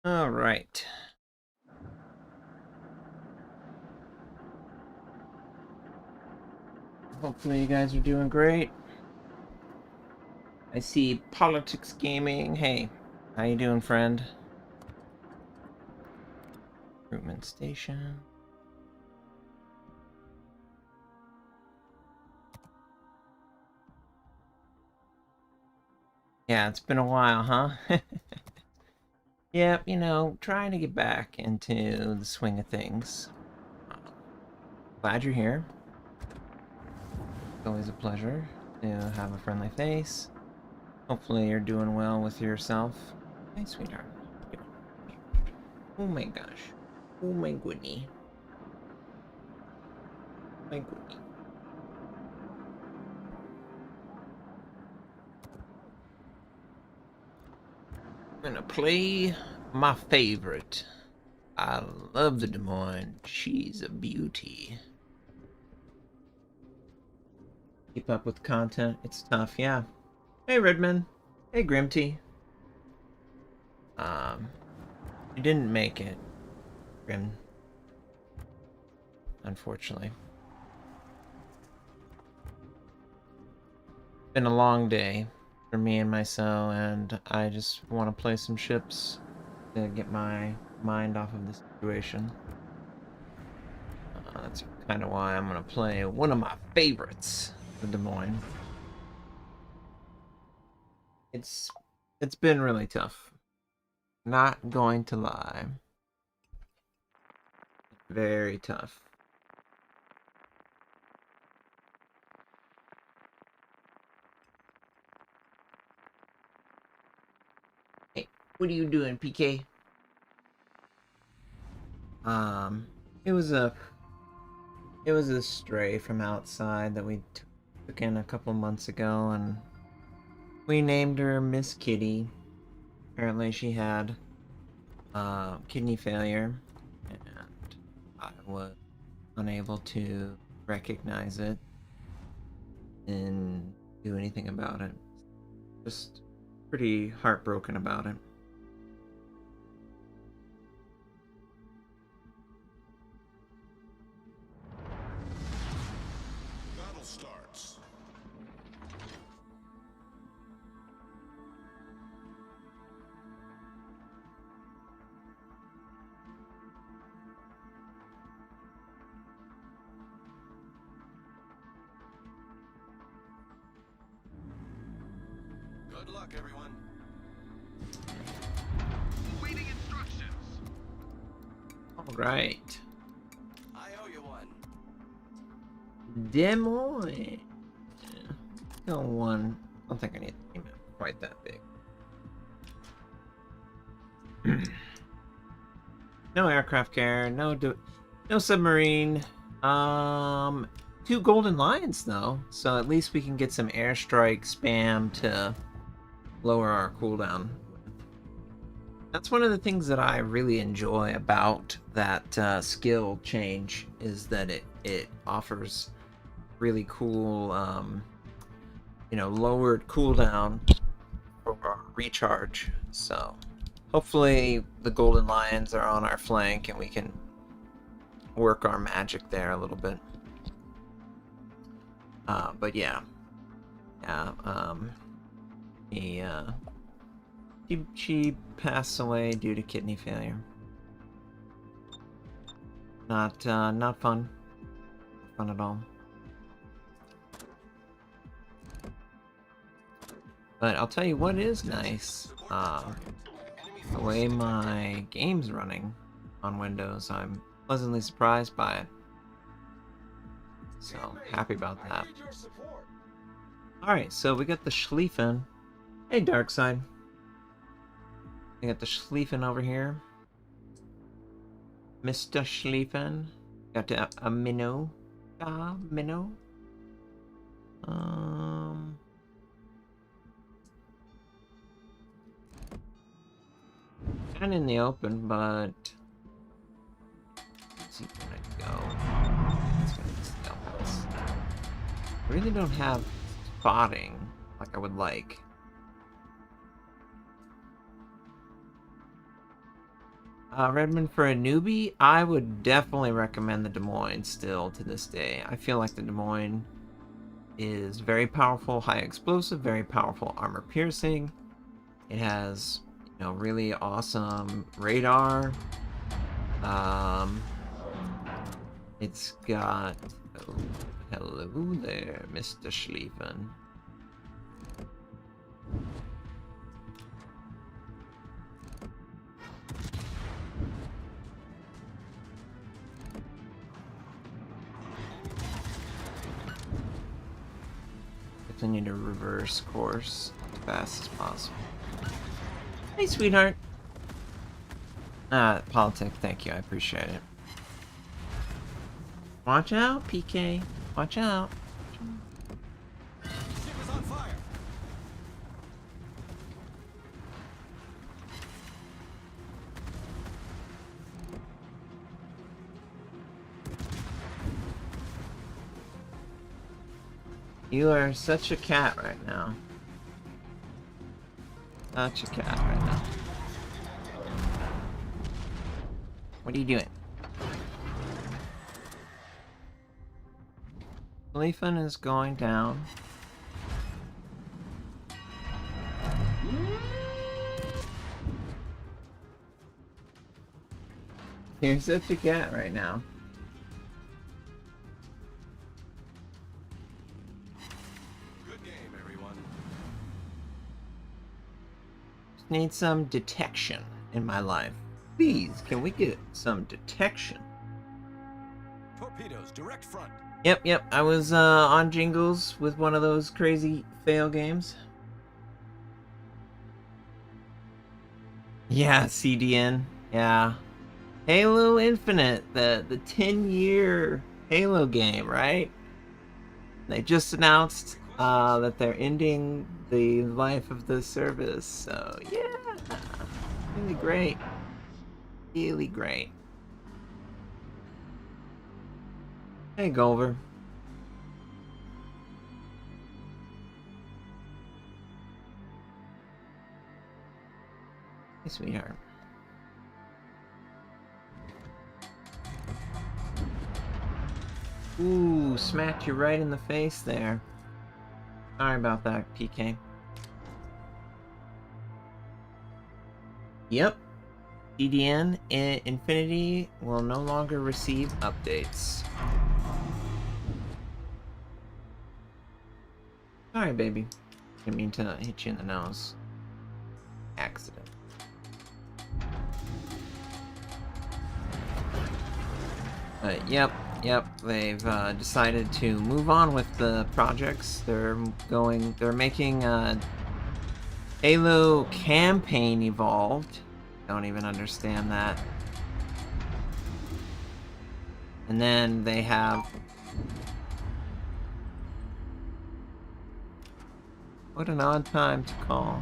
All right. Hopefully you guys are doing great. I see Politics Gaming. Hey, how you doing, friend? Recruitment Station. Yeah, it's been a while, huh? Yep, you know, trying to get back into the swing of things. Glad you're here. It's always a pleasure to have a friendly face. Hopefully you're doing well with yourself. Hey, sweetheart. Oh my gosh. Oh my goodney. My goodney. I'm gonna play my favorite. I love the Des Moines. She's a beauty. Keep up with content. It's tough, yeah. Hey, Redman. Hey, Grimty. You didn't make it, Grim. Unfortunately. Been a long day for me and myself, and I just want to play some ships to get my mind off of the situation. That's kind of why I'm going to play one of my favorites, the Des Moines. It's been really tough. Not going to lie. Very tough. Hey, what are you doing, PK? It was a stray from outside that we took in a couple months ago, and we named her Miss Kitty. Apparently she had kidney failure, and I was unable to recognize it and do anything about it. Just pretty heartbroken about it. Battle starts. Good luck, everyone. Waiting instructions. All right. I owe you one. Des Moines. Go one. I don't think I need to name it quite that big. No aircraft carrier. No submarine. Two golden lions though, so at least we can get some airstrike spam to lower our cooldown. That's one of the things that I really enjoy about that skill change, is that it offers really cool, lowered cooldown for our recharge. So hopefully the golden lions are on our flank and we can work our magic there a little bit. But yeah, she passed away due to kidney failure. Not fun. Not fun at all. But I'll tell you what is nice. The way my game's running on Windows, I'm pleasantly surprised by it. So happy about that. Alright, so we got the Schlieffen. Hey, Darkside. We got the Schlieffen over here. Mr. Schlieffen. Got a minnow. Minnow. Kind of in the open, but let's see where I go. Let's go to stealth. I really don't have spotting. like I would like. Redmond for a newbie, I would definitely recommend the Des Moines still to this day. I feel like the Des Moines is very powerful, high explosive, very powerful armor piercing. It has, you know, really awesome radar. It's got... Oh, hello there, Mr. Schlieffen. Continue to reverse course as fast as possible. Hey, sweetheart. Politic, thank you, I appreciate it. Watch out, PK. Watch out. Ship is on fire. You are such a cat right now. Such a cat right now. What are you doing? Leafin is going down. You're such a cat right now. Good game, everyone. Just need some detection in my life. Please, can we get some detection? Torpedoes, direct front. Yep. I was on Jingles with one of those crazy fail games. Yeah, CDN. Yeah. Halo Infinite, the 10-year Halo game, right? They just announced that they're ending the life of the service, so yeah. Really great. Really great. Hey, Gulliver. Hey, sweetheart. Ooh, smacked you right in the face there. Sorry about that, PK. Yep. CDN Infinity will no longer receive updates. Sorry, baby. Didn't mean to hit you in the nose. Accident. But yep, they've decided to move on with the projects. They're making Halo Campaign Evolved. Don't even understand that. And then they have... What an odd time to call.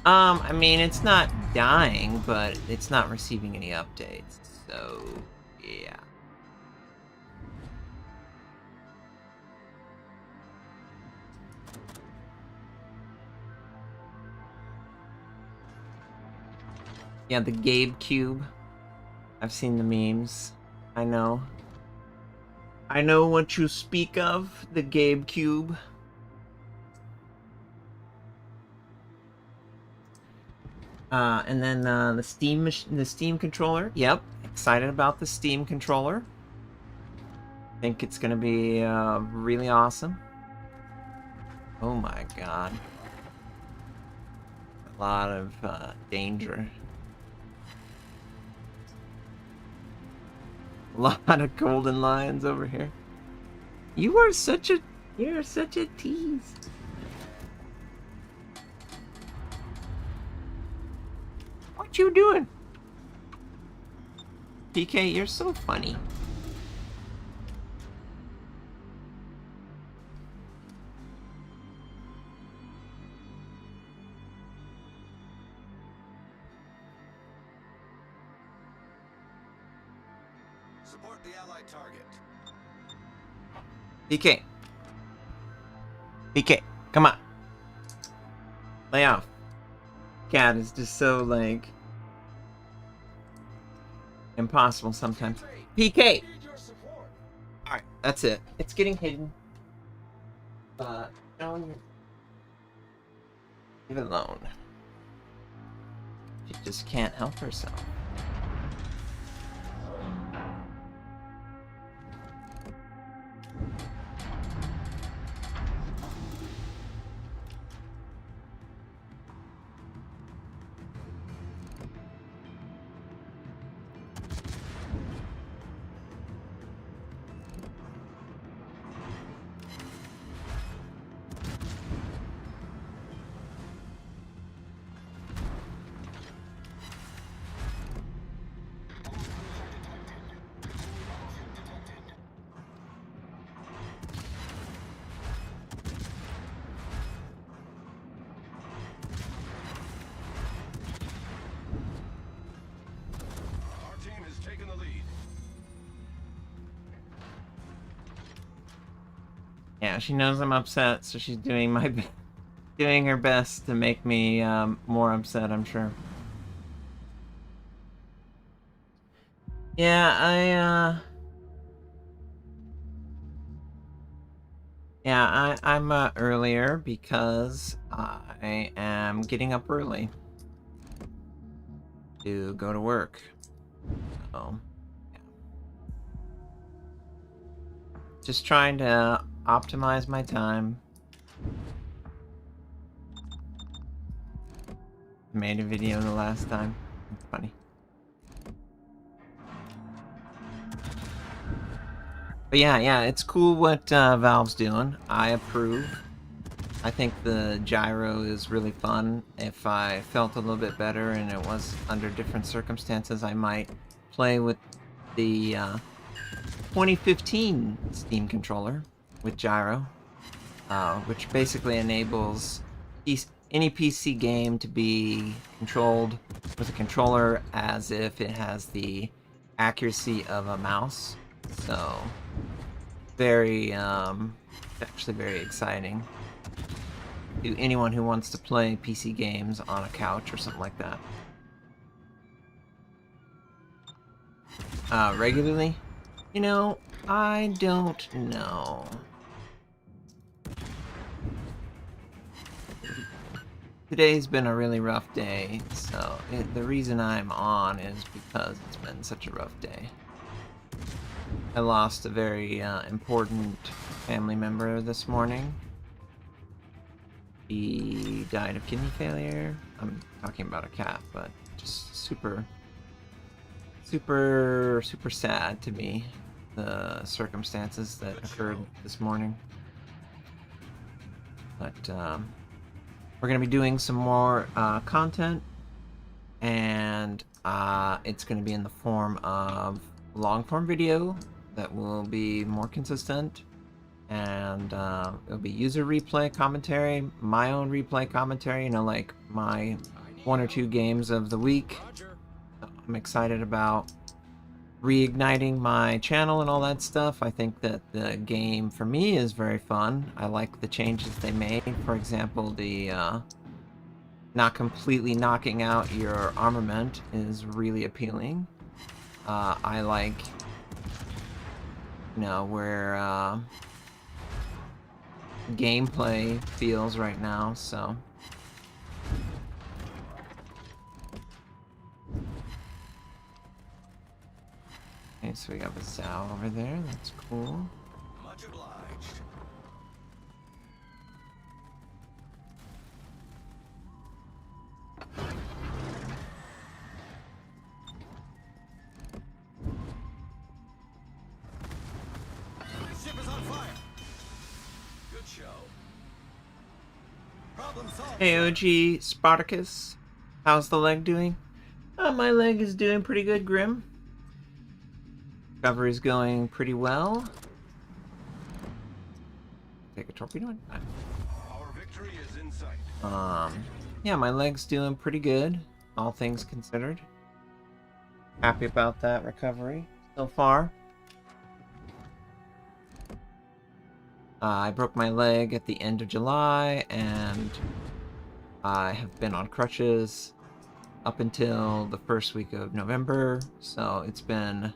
I mean, it's not dying, but it's not receiving any updates, so yeah. Yeah, the Gabe Cube. I've seen the memes. I know. I know what you speak of, the Gabe Cube. And then the Steam controller. Yep, excited about the Steam controller. Think it's gonna be really awesome. Oh my god. A lot of danger. A lot of golden lions over here. You're such a tease. What you doing? PK, you're so funny. Support the allied target. PK. PK. Come on. Lay off. Cat is just so, like, impossible sometimes. PK! Alright, that's it. It's getting hidden. But, no, leave it alone. She just can't help herself. Our team has taken the lead. Yeah, she knows I'm upset, so she's doing doing her best to make me more upset, I'm sure. Yeah, I'm earlier because I am getting up early to go to work. So, yeah. Just trying to optimize my time. Made a video the last time. It's funny. But yeah, it's cool what Valve's doing. I approve. I think the gyro is really fun. If I felt a little bit better and it was under different circumstances, I might play with the 2015 Steam controller with gyro, which basically enables any PC game to be controlled with a controller as if it has the accuracy of a mouse. So, actually very exciting to anyone who wants to play PC games on a couch or something like that. Regularly? You know, I don't know. Today's been a really rough day, so the reason I'm on is because it's been such a rough day. I lost a very important family member this morning. He died of kidney failure. I'm talking about a cat, but just super sad to me, the circumstances that occurred this morning. But we're going to be doing some more content, and it's going to be in the form of long-form video that will be more consistent, and it'll be user replay commentary, my own replay commentary, you know, like my 1 or 2 games of the week. I'm excited about reigniting my channel and all that stuff. I think that the game for me is very fun. I like the changes they made. For example, the not completely knocking out your armament is really appealing. I like, you know, where gameplay feels right now, so. Okay, so we have a Zao over there, that's cool. Much obliged. Ship is on fire. Good show. Problem solved. Hey OG Spartacus, how's the leg doing? My leg is doing pretty good, Grim. Recovery's going pretty well. Take a torpedo. Our victory is in sight. Yeah, my leg's doing pretty good, all things considered. Happy about that recovery so far. I broke my leg at the end of July, and I have been on crutches up until the first week of November, so it's been,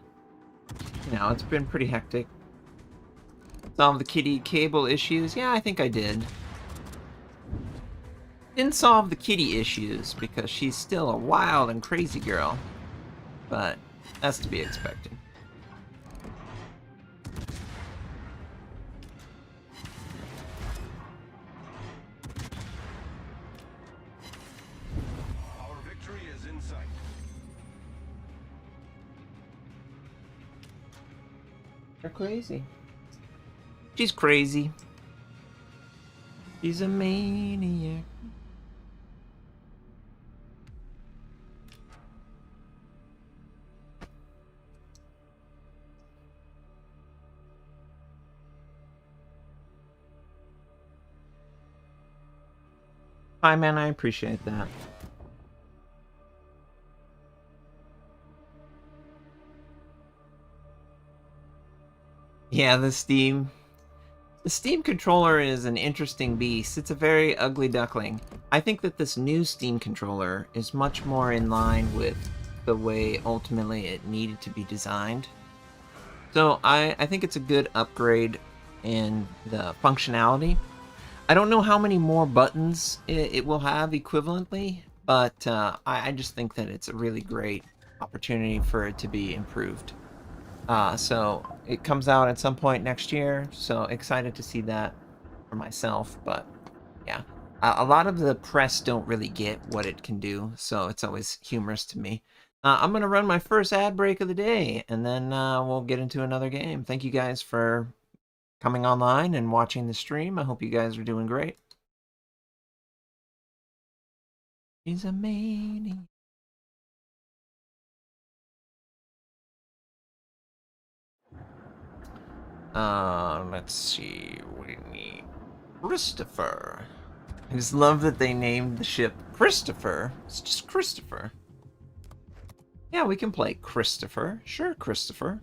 it's been pretty hectic. Solve the kitty cable issues? Yeah, I think I did. Didn't solve the kitty issues because she's still a wild and crazy girl, but that's to be expected. Our victory is in sight. They're crazy. She's crazy. She's a maniac. Hi, man, I appreciate that. Yeah, the Steam controller is an interesting beast. It's a very ugly duckling. I think that this new Steam controller is much more in line with the way ultimately it needed to be designed. So I think it's a good upgrade in the functionality. I don't know how many more buttons it will have equivalently, but I just think that it's a really great opportunity for it to be improved. So it comes out at some point next year, so excited to see that for myself. But yeah, a lot of the press don't really get what it can do, so it's always humorous to me. I'm going to run my first ad break of the day, and then we'll get into another game. Thank you guys for coming online and watching the stream. I hope you guys are doing great. She's a maniac. Let's see. What do you need? Christopher. I just love that they named the ship Christopher. It's just Christopher. Yeah, we can play Christopher. Sure, Christopher.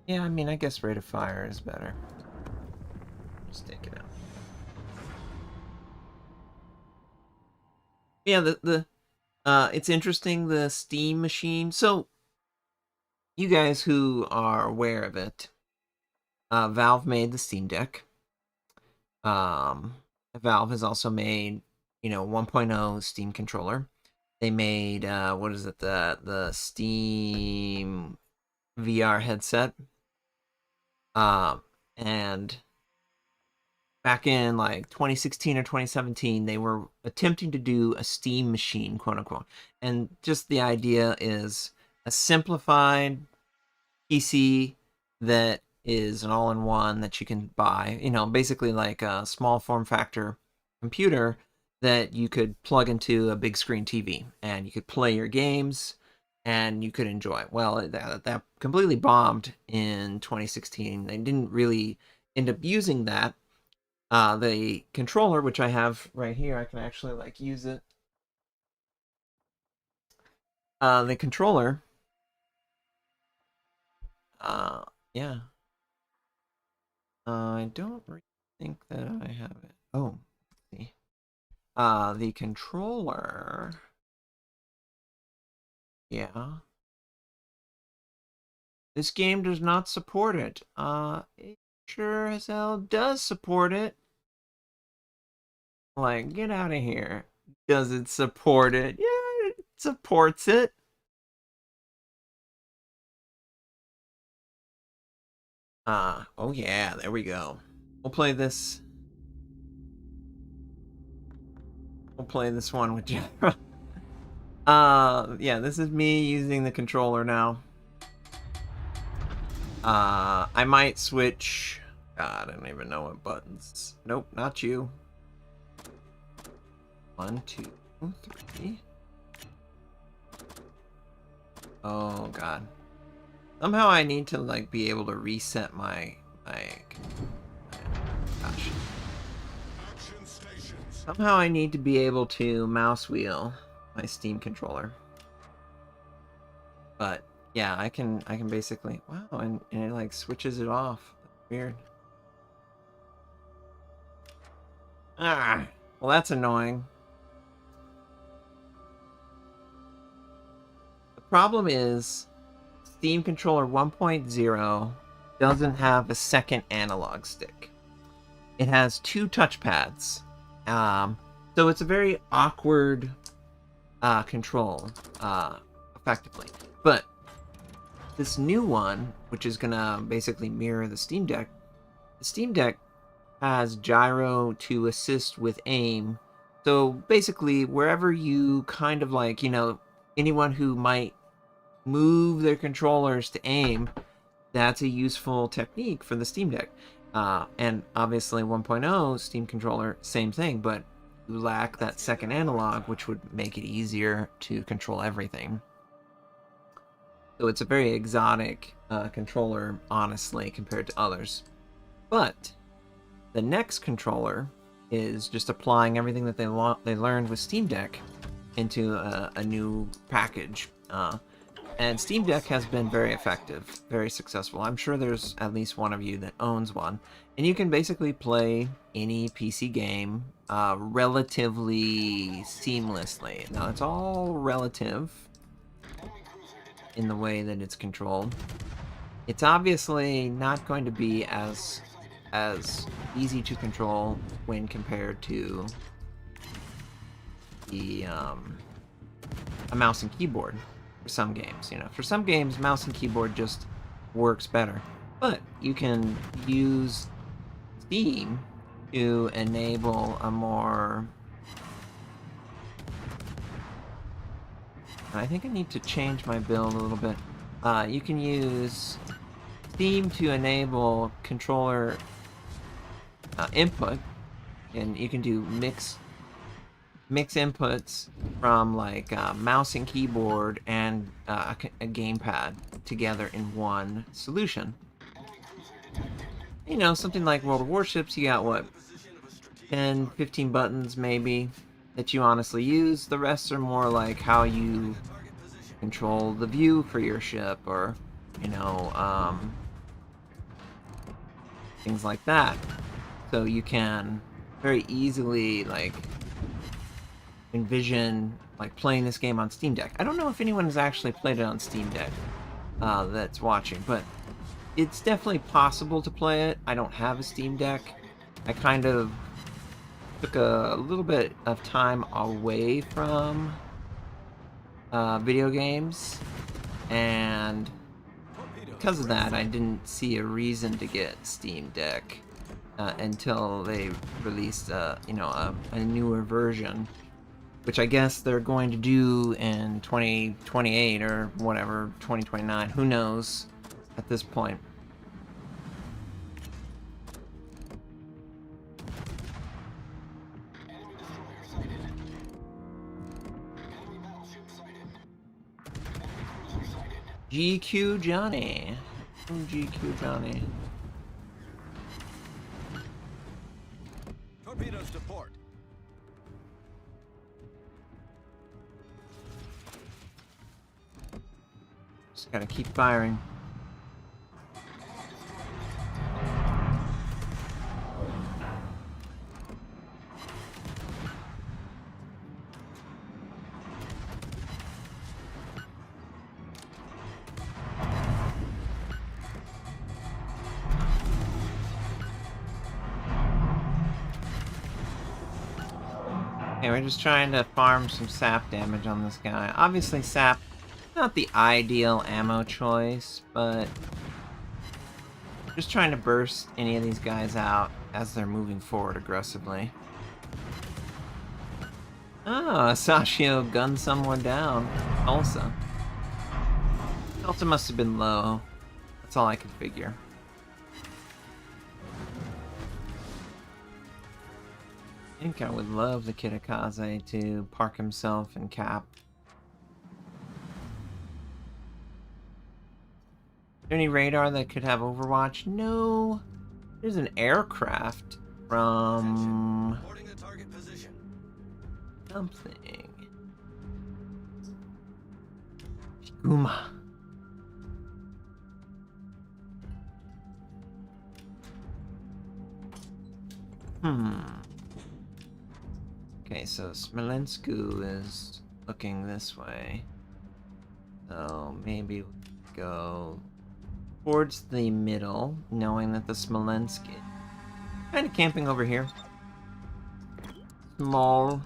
Yeah, I mean, I guess Rate of Fire is better. Just take it out. Yeah, it's interesting, the Steam machine. So, you guys who are aware of it, Valve made the Steam Deck. Valve has also made, 1.0 Steam controller. They made what is it, the Steam VR headset. And back in like 2016 or 2017, they were attempting to do a Steam machine, quote unquote. And just the idea is a simplified PC that is an all-in-one that you can buy, basically like a small form factor computer that you could plug into a big screen TV and you could play your games and you could enjoy it. Well, that completely bombed in 2016. They didn't really end up using that. The controller, which I have right here, I can actually like use it. The controller, yeah. I don't really think that I have it. Oh, let's see. The controller. Yeah. This game does not support it. It sure as hell does support it. Like, get out of here. Does it support it? Yeah, it supports it. Oh yeah, there we go. We'll play this. We'll play this one with you. Yeah, this is me using the controller now. I might switch. God, I don't even know what buttons. Nope, not you. 1, 2, 3. Oh God. Somehow I need to like be able to reset my gosh. Somehow I need to be able to mouse wheel my Steam controller. But yeah, I can basically, wow, and it like switches it off. Weird. Ah, well, that's annoying. The problem is Steam Controller 1.0 doesn't have a second analog stick. It has two touchpads. So it's a very awkward control, effectively. But this new one, which is gonna basically mirror the Steam Deck has gyro to assist with aim. So basically, wherever you kind of like, anyone who might move their controllers to aim, that's a useful technique for the Steam Deck. And obviously 1.0 Steam controller, same thing, but you lack that second analog, which would make it easier to control everything. So it's a very exotic controller, honestly, compared to others. But the next controller is just applying everything that they learned with Steam Deck into a new package. And Steam Deck has been very effective, very successful. I'm sure there's at least one of you that owns one. And you can basically play any PC game relatively seamlessly. Now, it's all relative in the way that it's controlled. It's obviously not going to be as easy to control when compared to the a mouse and keyboard for some games. For some games, mouse and keyboard just works better. But you can use Steam to enable a more... I think I need to change my build a little bit. You can use Steam to enable controller input, and you can do mix inputs from like mouse and keyboard and a gamepad together in one solution. Something like World of Warships, you got what, 10, 15 buttons maybe that you honestly use. The rest are more like how you control the view for your ship, or things like that. So you can very easily like envision like playing this game on Steam Deck. I don't know if anyone has actually played it on Steam Deck that's watching, but it's definitely possible to play it. I don't have a Steam Deck. I kind of took a little bit of time away from video games, and because of that, I didn't see a reason to get Steam Deck until they released a newer version, which I guess they're going to do in 2028 or whatever, 2029. Who knows at this point. GQ Johnny. GQ Johnny. Torpedoes to port. Just gotta keep firing. Okay, we're just trying to farm some sap damage on this guy. Obviously, sap, not the ideal ammo choice, but just trying to burst any of these guys out as they're moving forward aggressively. Oh, Sashio gunned someone down. Tulsa. Tulsa must have been low. That's all I could figure. I think I would love the Kitakaze to park himself and cap. Is there any radar that could have Overwatch? No. There's an aircraft from something. Guma. Okay, so Smolensku is looking this way. So maybe we go towards the middle, knowing that the Smolensk is kind of camping over here. Small.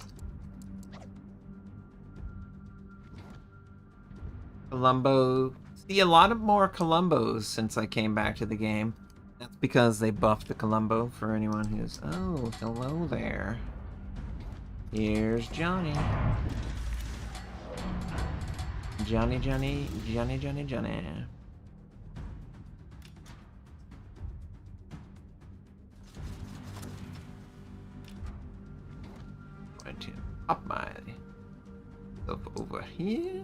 Columbo. See, a lot of more Columbos since I came back to the game. That's because they buffed the Columbo for anyone who's... Oh, hello there. Here's Johnny. Johnny. Going to pop myself over here.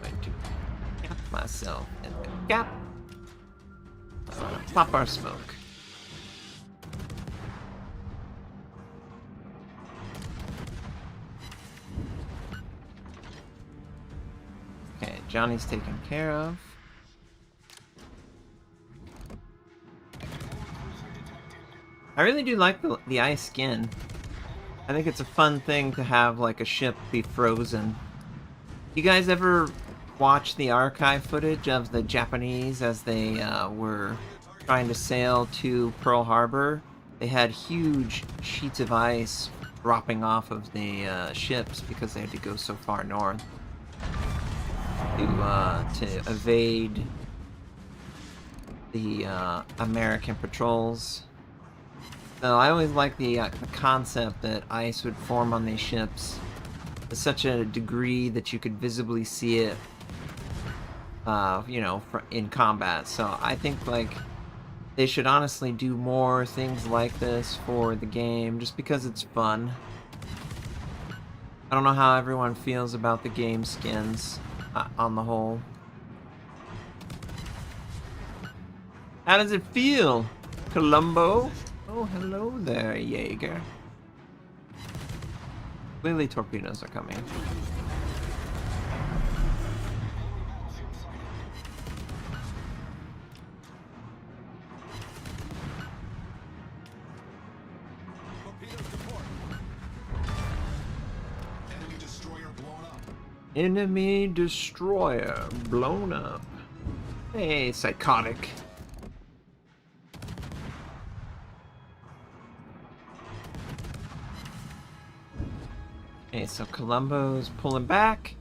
Going to cap myself in the gap. Pop our smoke. Okay, Johnny's taken care of. I really do like the ice skin. I think it's a fun thing to have like a ship be frozen. You guys ever watch the archive footage of the Japanese as they were trying to sail to Pearl Harbor? They had huge sheets of ice dropping off of the ships because they had to go so far north to evade the American patrols. So I always like the concept that ice would form on these ships to such a degree that you could visibly see it, you know, in combat. So I think like they should honestly do more things like this for the game, just because it's fun. I don't know how everyone feels about the game skins on the whole. How does it feel, Columbo? Oh, hello there, Jaeger. Clearly torpedoes are coming. Enemy destroyer blown up. Hey, psychotic. Okay, so Columbo's pulling back.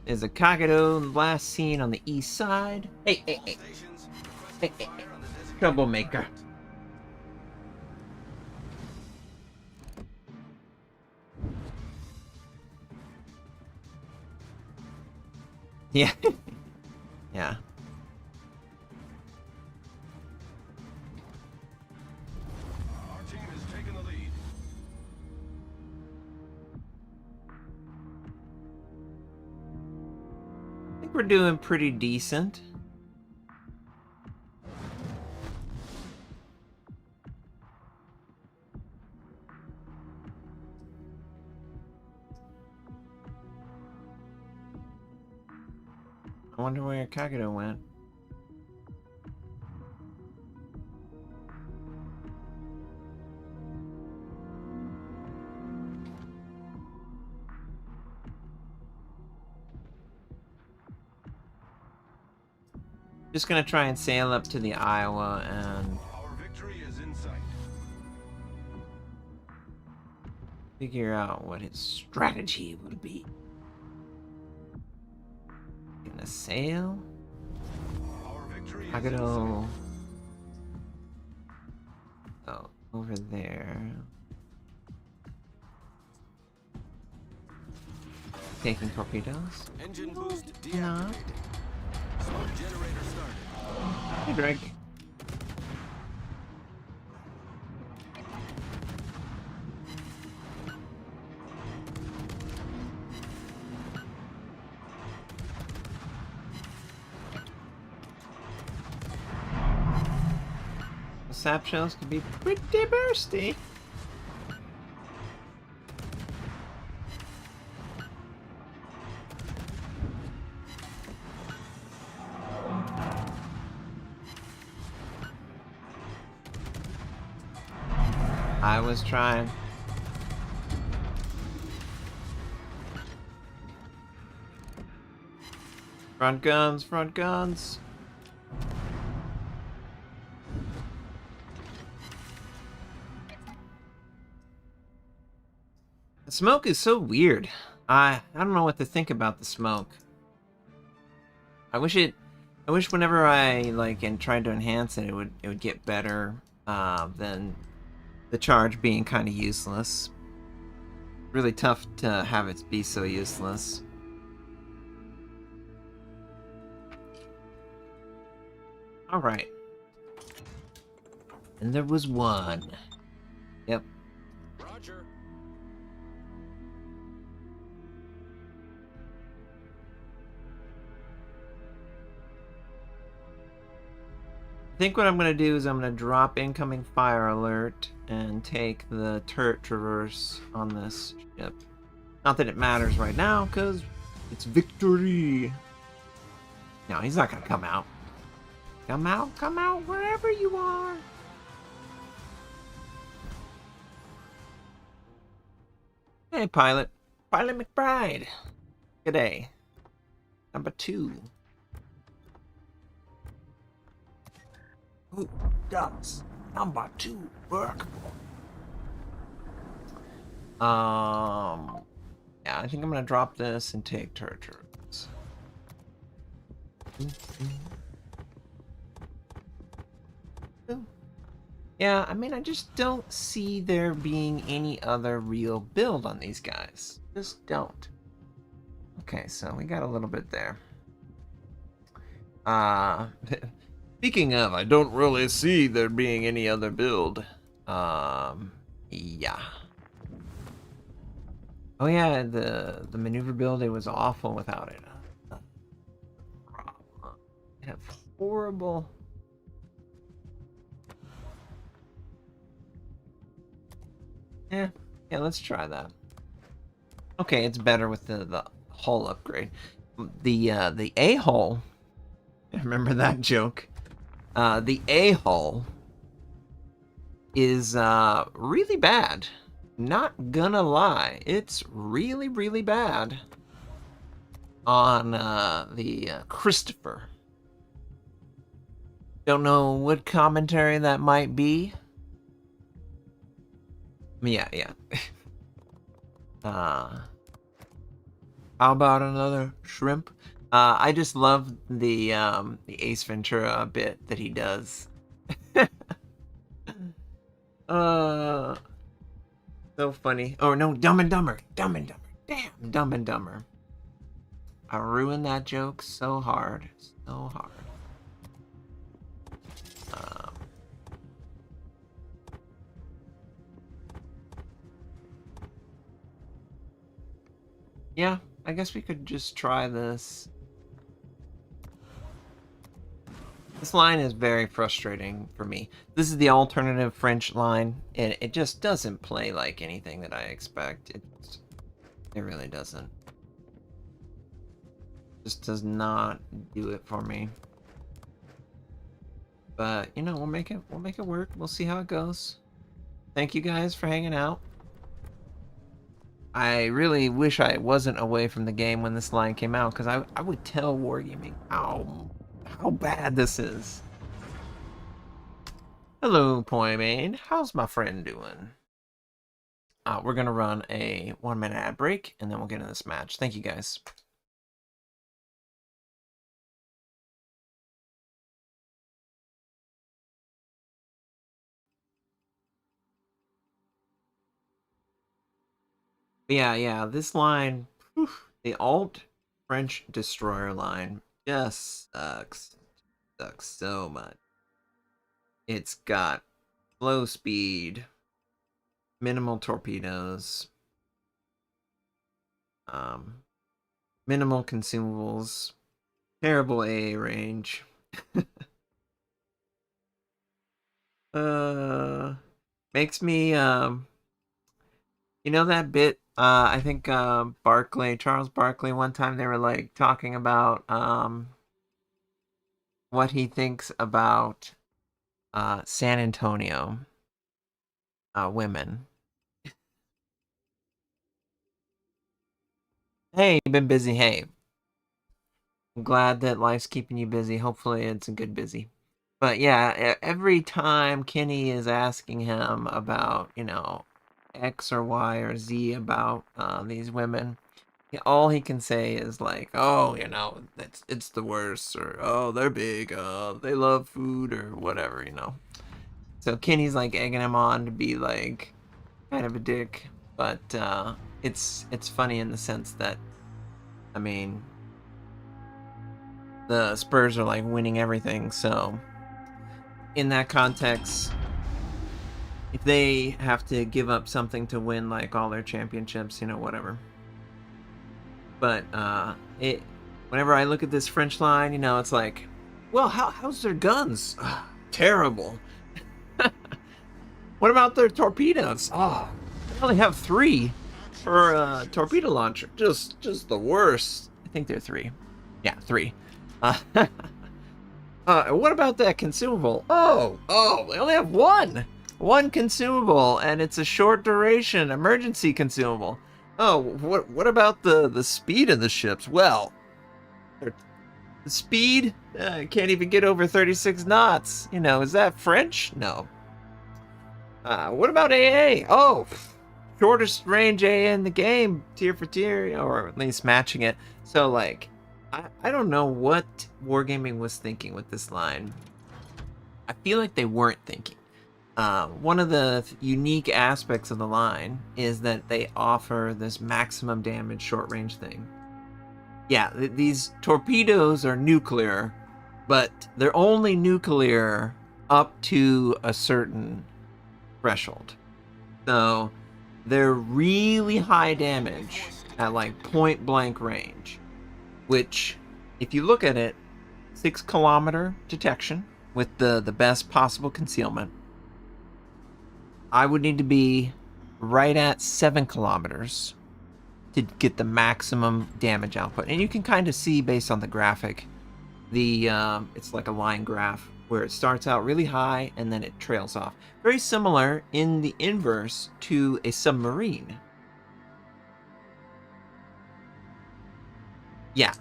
There's a Kagado last seen on the east side. Hey. Troublemaker. Yeah. Yeah. Our team has taken the lead. I think we're doing pretty decent. I wonder where Kagado went. Just gonna try and sail up to the Iowa and Our victory is in sight. figure out what his strategy would be. Gonna sail? Our victory is in Kagado. Oh, over there. Taking torpedoes? sight. Engine boost No. deactivated. Smoke generator started. Hey, Greg. The sap shells can be pretty bursty. I was trying. Front guns, front guns. The smoke is so weird. I don't know what to think about the smoke. I wish whenever I like and tried to enhance it, it would get better than the charge being kind of useless. Really tough to have it be so useless. All right. And there was one. Yep. Roger. I think what I'm going to do is I'm going to drop incoming fire alert and take the turret traverse on this ship. Not that it matters right now, because it's victory. No, he's not going to come out. Come out wherever you are. Hey, Pilot. Pilot McBride. G'day. Number 2. Who does number 2 work for? Yeah, I think I'm gonna drop this and take turret turrets. Yeah, I mean, I just don't see there being any other real build on these guys. Just don't. Okay, so we got a little bit there. Speaking of, I don't really see there being any other build. Yeah. Oh yeah, the maneuver build, it was awful without it. It have horrible. Yeah, let's try that. Okay, it's better with the hull upgrade. The A-hull. Remember that joke? The A-hull is really bad. Not gonna lie, it's really, really bad on the Christopher. Don't know what commentary that might be. Yeah. How about another shrimp? I just love the Ace Ventura bit that he does. So funny. Oh no, Dumb and Dumber. Damn, Dumb and Dumber. I ruined that joke so hard. So hard. Yeah, I guess we could just try this. This line is very frustrating for me. This is the alternative French line, and it just doesn't play like anything that I expect. It really doesn't. Just does not do it for me. But you know, we'll make it work. We'll see how it goes. Thank you guys for hanging out. I really wish I wasn't away from the game when this line came out, because I would tell Wargaming how bad this is. Hello, Poimane. How's my friend doing? We're gonna run a 1-minute ad break, and then we'll get into this match. Thank you, guys. Yeah, this line, whew, the alt French destroyer line just sucks so much. It's got slow speed, minimal torpedoes, minimal consumables, terrible AA range. Makes me you know that bit, I think Charles Barkley, one time they were like talking about what he thinks about San Antonio. women. Hey, you've been busy. Hey, I'm glad that life's keeping you busy. Hopefully, it's a good busy. But yeah, every time Kenny is asking him about, X or Y or Z about these women, all he can say is like, "Oh, it's the worst," or "Oh, they're big. They love food," or whatever. So Kenny's like egging him on to be like kind of a dick, but it's funny in the sense that, I mean, the Spurs are like winning everything, so in that context, if they have to give up something to win like all their championships, whatever. But whenever I look at this French line, it's like, well, how's their guns? Terrible. What about their torpedoes? Oh, they only have 3 for a torpedo launcher. Just the worst. I think they're 3. Yeah, 3. What about that consumable? Oh, they only have 1. 1 consumable, and it's a short duration emergency consumable. Oh, what about the speed of the ships? Well, the speed can't even get over 36 knots. Is that French? No. What about AA? Oh, shortest range AA in the game, tier for tier, or at least matching it. So, like, I don't know what Wargaming was thinking with this line. I feel like they weren't thinking. One of the unique aspects of the line is that they offer this maximum damage short range thing. Yeah, these torpedoes are nuclear, but they're only nuclear up to a certain threshold. So they're really high damage at like point blank range, which, if you look at it, 6-kilometer detection with the best possible concealment. I would need to be right at 7 kilometers to get the maximum damage output. And you can kind of see based on the graphic, it's like a line graph where it starts out really high and then it trails off. Very similar in the inverse to a submarine. Yeah.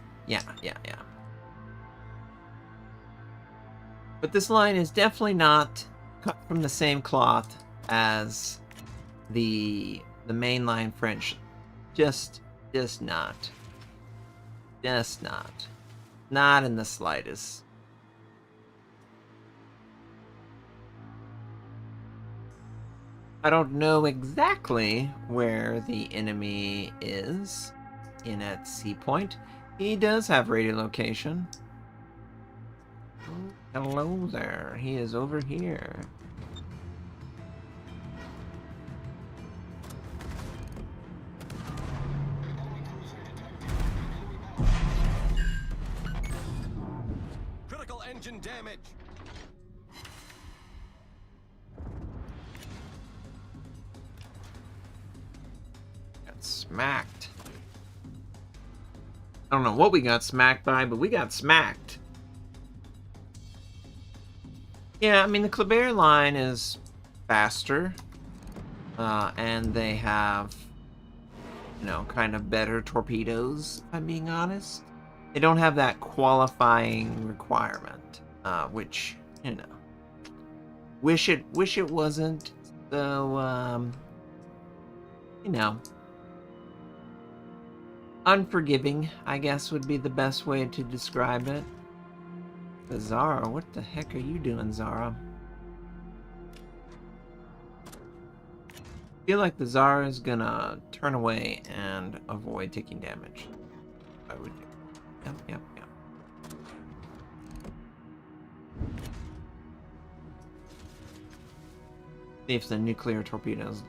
But this line is definitely not cut from the same cloth as the mainline French. Just not. Just not. Not in the slightest. I don't know exactly where the enemy is in at Sea Point. He does have radio location. Oh, hello there. He is over here. Critical engine damage. Got smacked. I don't know what we got smacked by, but we got smacked. Yeah, I mean, the Kleber line is faster, and they have, kind of better torpedoes, if I'm being honest. They don't have that qualifying requirement, which, wish it wasn't. So, unforgiving, I guess, would be the best way to describe it. The Zara, what the heck are you doing, Zara? I feel like the Zara is gonna turn away and avoid taking damage. I would do. Yep. See if the nuclear torpedoes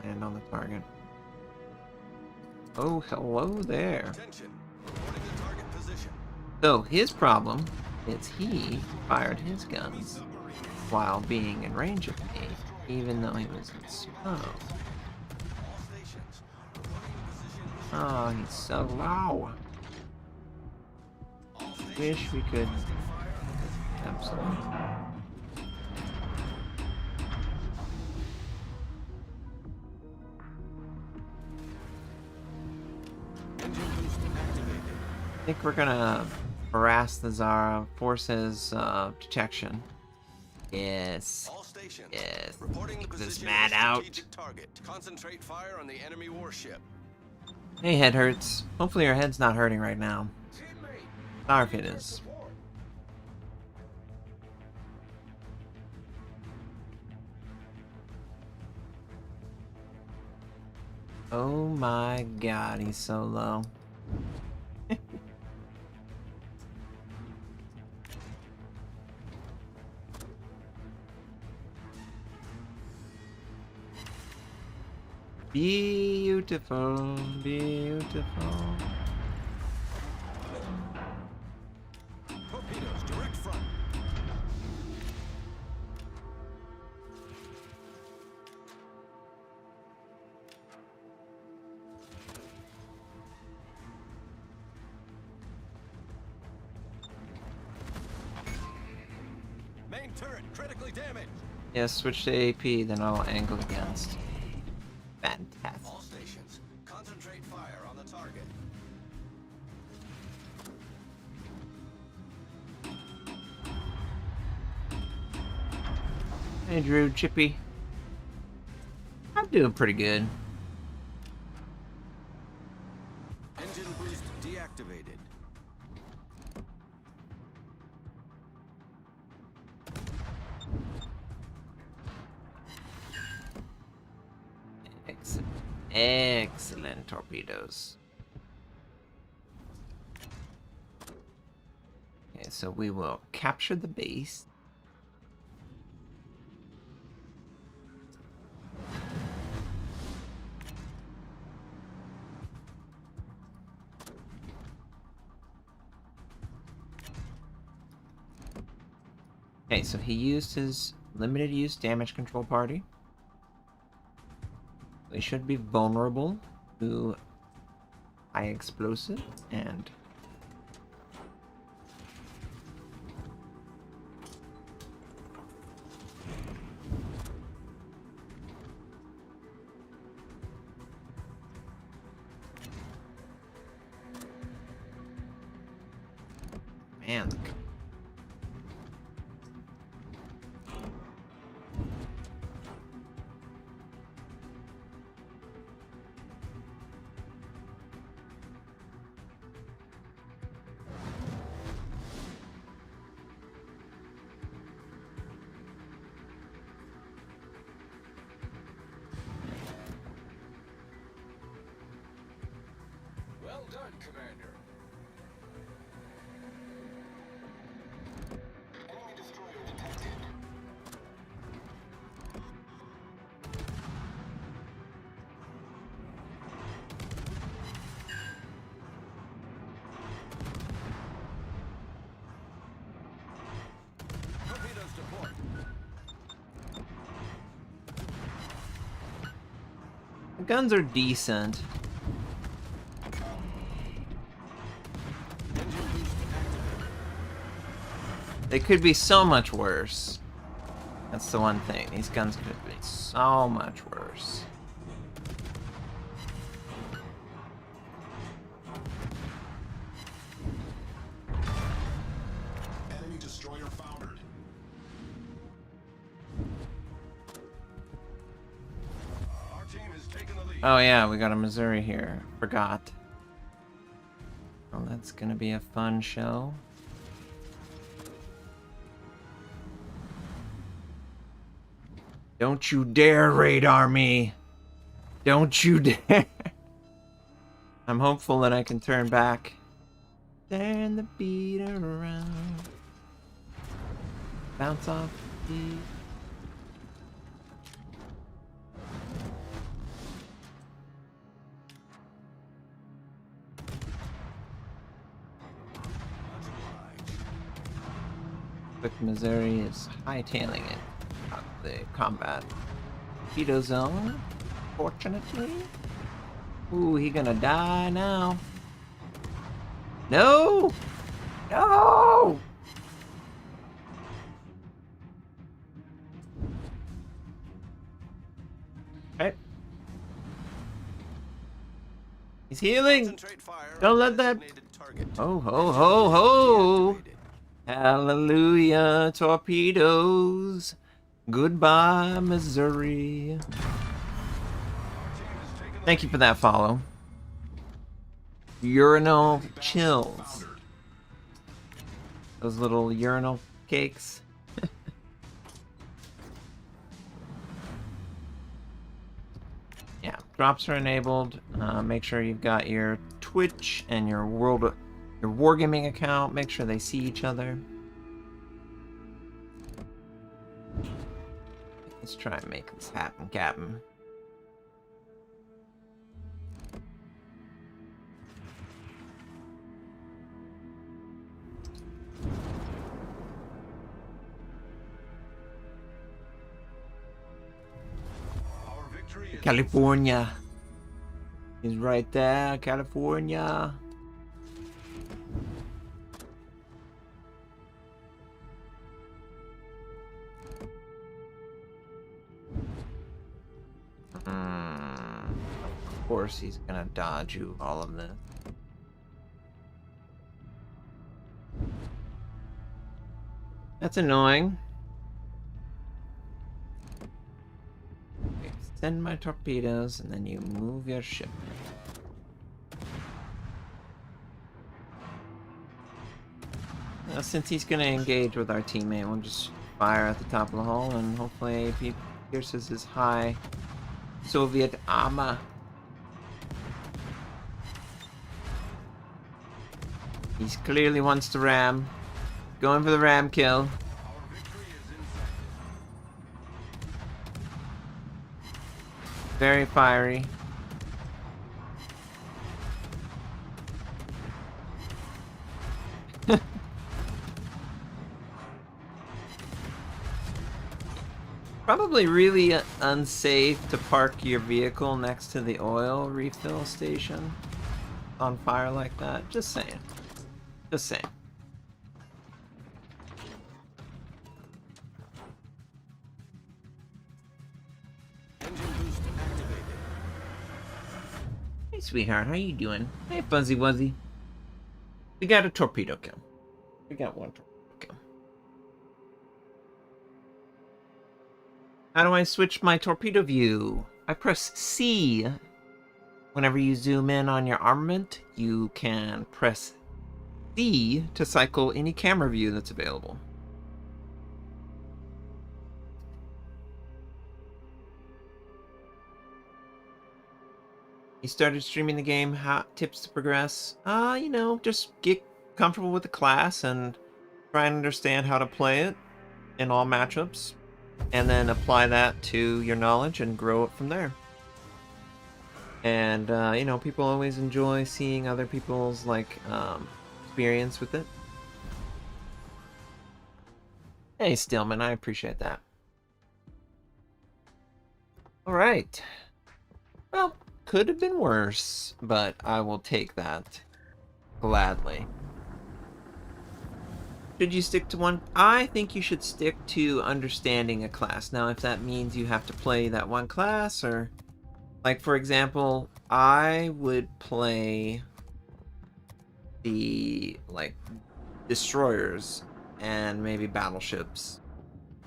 land on the target. Oh, hello there. Attention. Reporting the target position. So his problem is he fired his guns while being in range of me, even though he was in smoke. All stations. Reporting position. Oh, he's so low. Wish we could. Absolutely. think we're gonna harass the Zara, force his detection. Yes. All stations. Yes. Reporting the Take this position man of the out. strategic target. Concentrate fire on the enemy warship. Hey, head hurts. Hopefully your head's not hurting right now. Sorry if it is. Oh my god, he's so low. Beautiful, beautiful. Torpedoes, direct front. Main turret critically damaged. Yeah, switch to AP, then I'll angle against. Fantastic. All stations. Concentrate fire on the target. Hey Drew, Chippy. I'm doing pretty good. Engine boost deactivated. Excellent. Excellent torpedoes. Okay, so we will capture the base. Okay, so he used his limited use damage control party. They should be vulnerable to high explosive and man. Well done, Commander. Enemy destroyer detected. Torpedoes to port. The guns are decent. Engine boost activated. They could be so much worse. That's the one thing. These guns could be so much worse. Enemy destroyer foundered. Our team has taken the lead. Oh yeah, we got a Missouri here. Forgot. Well, that's gonna be a fun show. Don't you dare radar me! Don't you dare! I'm hopeful that I can turn back. Turn the beat around. Bounce off the beat. Quick Missouri is hightailing it out of the combat torpedo zone. Fortunately. Ooh, he gonna die now. No! No! Okay. He's healing! Concentrate fire Don't on let that designated target. target. Ho, ho, ho, ho! Deactivated. Hallelujah, torpedoes. Goodbye, Missouri. Our team has taken the Thank you for lead. that follow. Urinal chills. Foundered. Those little urinal cakes. Yeah, drops are enabled. Make sure you've got your Twitch and your Wargaming account. Make sure they see each other. Let's try and make this happen, Captain. Our victory is California. He's right there, California. Of course he's gonna dodge you all of this. That's annoying. Okay, send my torpedoes and then you move your ship. Since he's gonna engage with our teammate, we'll just fire at the top of the hull and hopefully he pierces his high Soviet armor. He clearly wants to ram. Going for the ram kill. our victory is in sight. Very fiery. Probably really unsafe to park your vehicle next to the oil refill station on fire like that. Just saying. Just saying. Engine boost activated. Hey, sweetheart, how you doing? Hey, Fuzzy Wuzzy. We got a torpedo kill. We got one torpedo kill. How do I switch my torpedo view? I press C. Whenever you zoom in on your armament, you can press C to cycle any camera view that's available. You started streaming the game, how tips to progress? You know, just get comfortable with the class and try and understand how to play it in all matchups, and then apply that to your knowledge and grow it from there. And you know, people always enjoy seeing other people's experience with it. Hey, Stillman, I appreciate that. All right. Well, could have been worse, but I will take that gladly. Should you stick to one? I think you should stick to understanding a class. Now, if that means you have to play that one class, or like, for example, I would play the destroyers and maybe battleships.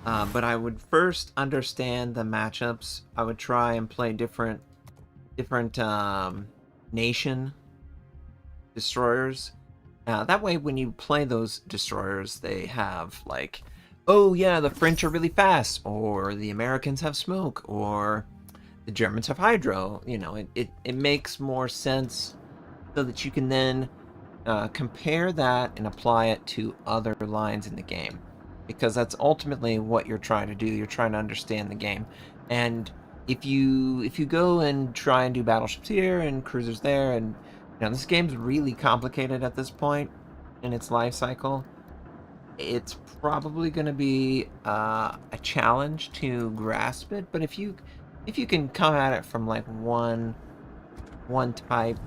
But I would first understand the matchups. I would try and play different nation destroyers. That way, when you play those destroyers, they have like, oh yeah, the French are really fast, or the Americans have smoke, or the Germans have hydro. You know, it makes more sense so that you can then compare that and apply it to other lines in the game, because that's ultimately what you're trying to do. You're trying to understand the game. And if you go and try and do battleships here and cruisers there, and you know, this game's really complicated at this point in its life cycle, it's probably going to be a challenge to grasp it. But if you can come at it from like one type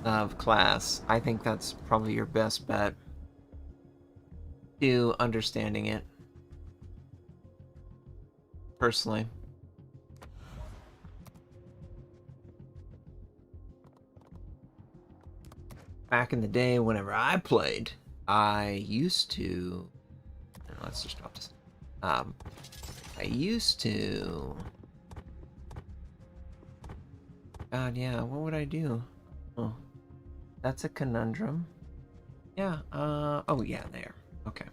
of class, I think that's probably your best bet to understanding it, personally. back in the day, whenever I played, I used to. Let's just drop this. I used to. God, yeah. What would I do? Oh, that's a conundrum. Yeah. Oh, yeah. There. Okay.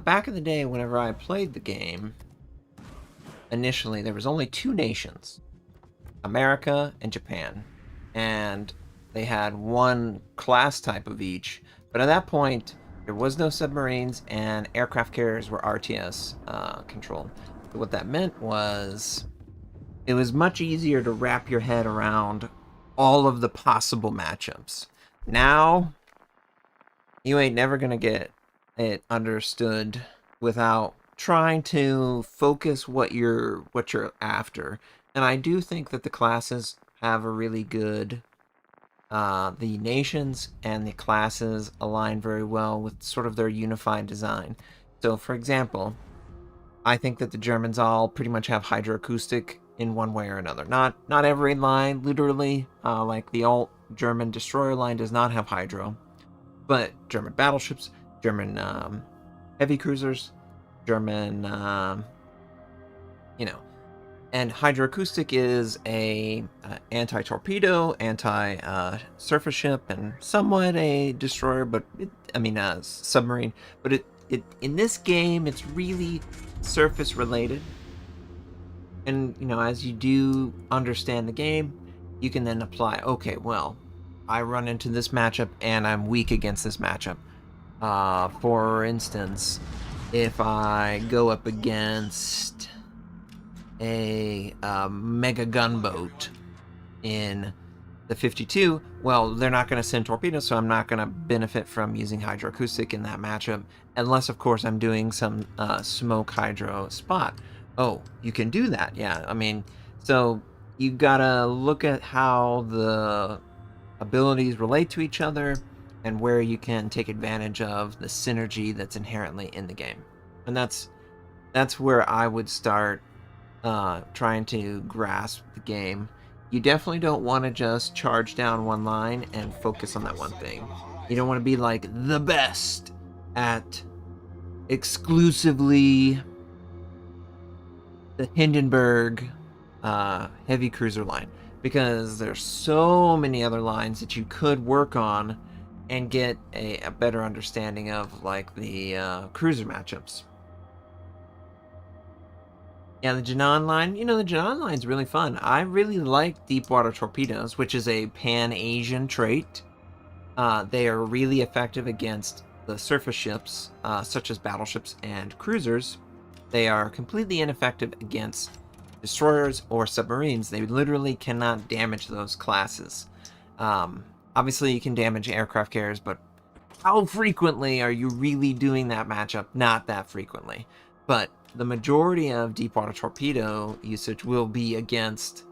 Back in the day, whenever I played the game, initially there was only two nations, America and Japan, and they had one class type of each. But at that point, there was no submarines, and aircraft carriers were RTS controlled. So what that meant was it was much easier to wrap your head around all of the possible matchups. Now, you ain't never gonna get it understood without trying to focus what you're after. And I do think that the classes have a really good the nations and the classes align very well with sort of their unified design. So for example, I think that the Germans all pretty much have hydroacoustic in one way or another. Not every line, literally, like the alt German destroyer line does not have hydro, but German battleships, German heavy cruisers, German, and hydroacoustic is a anti-torpedo, anti-surface ship, and somewhat a destroyer, but submarine. But it in this game, it's really surface related. And as you do understand the game, you can then apply. Okay, well, I run into this matchup and I'm weak against this matchup. For instance, if I go up against a mega gunboat in the 52, well, they're not going to send torpedoes, so I'm not going to benefit from using hydroacoustic in that matchup, unless, of course, I'm doing some smoke hydro spot. Oh, you can do that, yeah. I mean, so you gotta look at how the abilities relate to each other and where you can take advantage of the synergy that's inherently in the game. And that's where I would start trying to grasp the game. You definitely don't want to just charge down one line and focus on that one thing. You don't want to be like the best at exclusively the Hindenburg heavy cruiser line, because there's so many other lines that you could work on and get a better understanding of, like the cruiser matchups. Yeah, the Janan line. The Janan line's really fun. I really like deep water torpedoes, which is a Pan-Asian trait. They are really effective against the surface ships, such as battleships and cruisers. They are completely ineffective against destroyers or submarines. They literally cannot damage those classes. Obviously, you can damage aircraft carriers, but how frequently are you really doing that matchup? Not that frequently. But the majority of deepwater torpedo usage will be against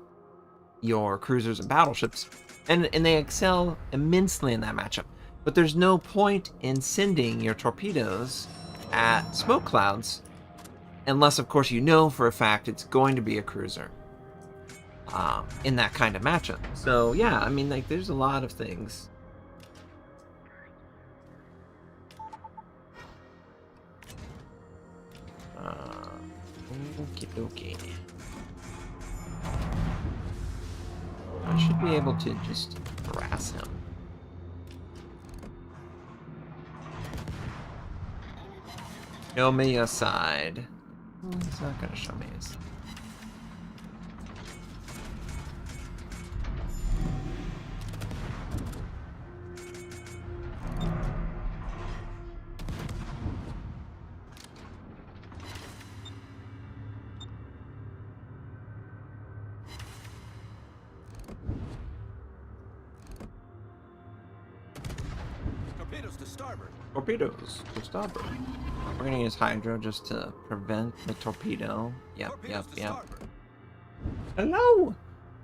your cruisers and battleships, and they excel immensely in that matchup. But there's no point in sending your torpedoes at smoke clouds unless, of course, you know for a fact it's going to be a cruiser in that kind of matchup. So yeah, I mean, like, there's a lot of things. Okay. I should be able to just harass him. Show me your side. He's not gonna show me his side. Torpedoes to starboard. Torpedoes to starboard. We're gonna use hydro just to prevent the torpedo. Yep. Hello!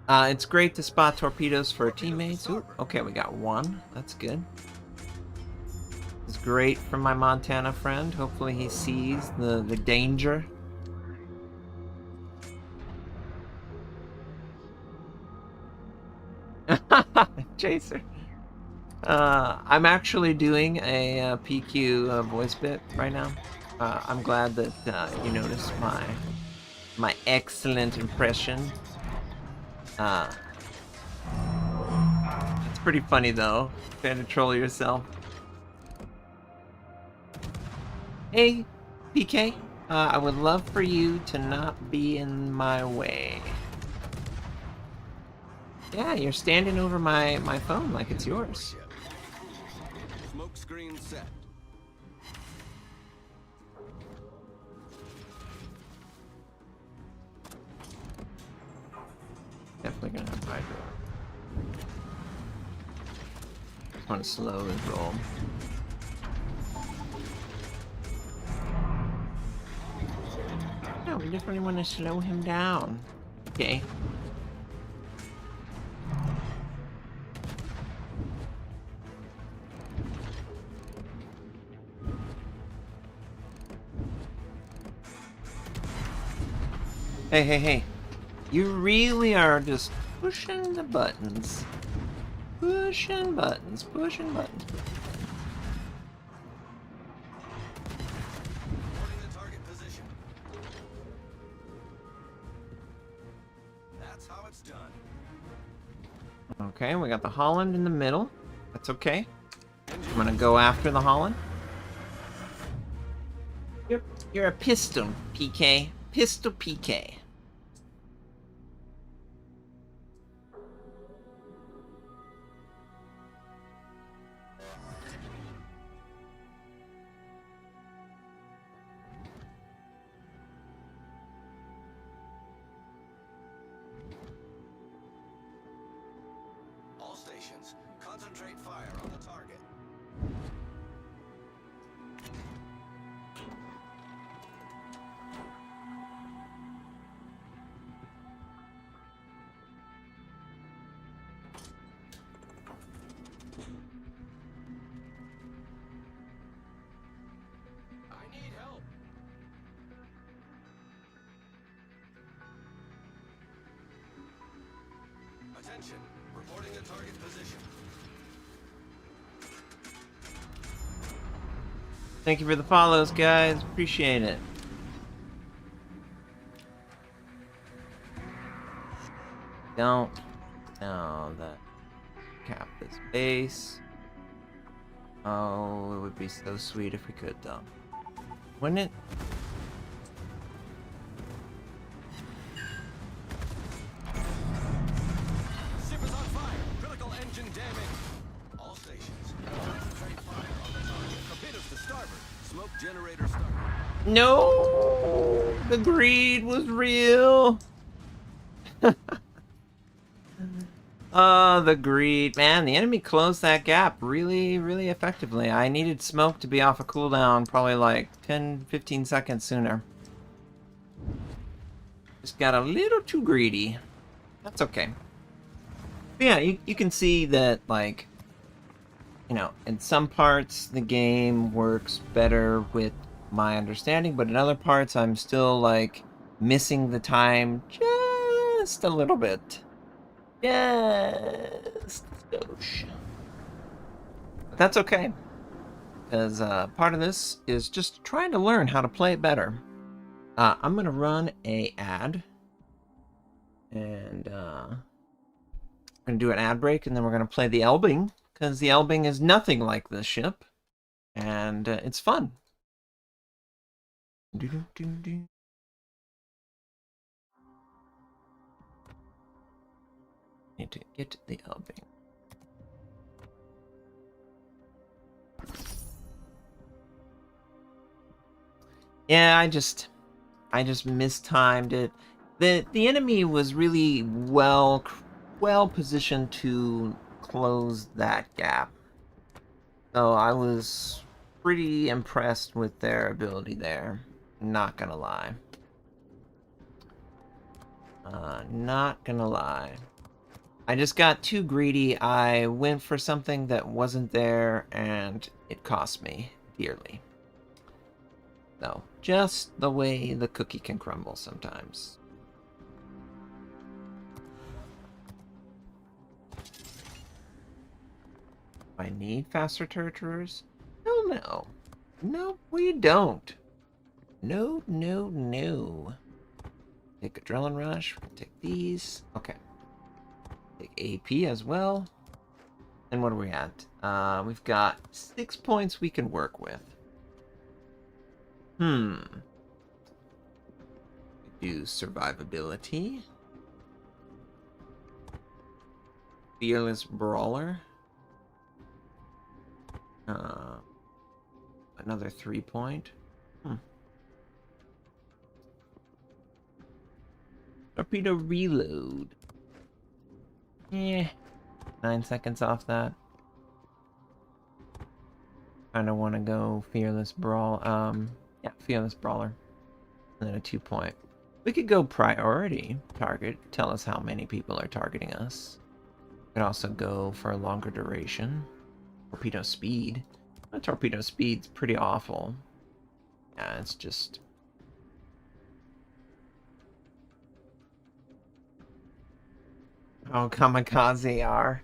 It's great to spot torpedoes for teammates. Ooh, okay, we got one. That's good. It's great for my Montana friend. Hopefully he sees the danger. Chaser. I'm actually doing a, PQ voice bit right now. I'm glad that you noticed my excellent impression. It's pretty funny though, trying to troll yourself. Hey, PK, I would love for you to not be in my way. Yeah, you're standing over my phone like it's yours. Smoke screen set. Definitely gonna have hydro. Just want to slow his roll. No, we definitely want to slow him down. Okay. Hey, hey, hey. You really are just pushing the buttons. Pushing buttons, pushing buttons. Reporting the target position. That's how it's done. Okay, we got the Holland in the middle. That's okay. I'm gonna go after the Holland. You're a pistol, PK. Pistol PK. All stations, concentrate fire on the target. I need help. Attention, reporting the target position. Thank you for the follows, guys. Appreciate it. Don't know that cap this base. Oh, it would be so sweet if we could, though. Wouldn't it? Ship is on fire. Critical engine damage. All stations, concentrate fire on the target. Torpedoes to starboard. Smoke generator started. No! The greed was real! Oh, the greed. Man, the enemy closed that gap really, really effectively. I needed smoke to be off a cooldown probably like 10, 15 seconds sooner. Just got a little too greedy. That's okay. But yeah, you can see that, like, you know, in some parts the game works better with my understanding, but in other parts I'm still, like, missing the time just a little bit. Just a skosh. But that's okay, because part of this is just trying to learn how to play it better. I'm gonna run a ad, and we're gonna do an ad break, and then we're gonna play the Elbing, because the Elbing is nothing like this ship, and it's fun. Do-do-do-do. Need to get the Elbing. Yeah, I just mistimed it. The enemy was really well positioned to close that gap. So I was pretty impressed with their ability there. Not gonna lie. Not gonna lie. I just got too greedy. I went for something that wasn't there, and it cost me dearly. No, just the way the cookie can crumble sometimes. I need faster torturers? Hell no. No, we don't. No, no, no. Take Adrenaline Rush. We can take these. Okay. Take AP as well. And what are we at? We've got 6 points we can work with. Do survivability. Fearless Brawler. Another 3 point. Torpedo reload. Yeah. 9 seconds off that. Kinda wanna go Fearless Fearless Brawler. And then a 2 point. We could go priority target. Tell us how many people are targeting us. We could also go for a longer duration. Torpedo speed. Torpedo speed's pretty awful. Yeah, it's just... Oh, Kamikaze R.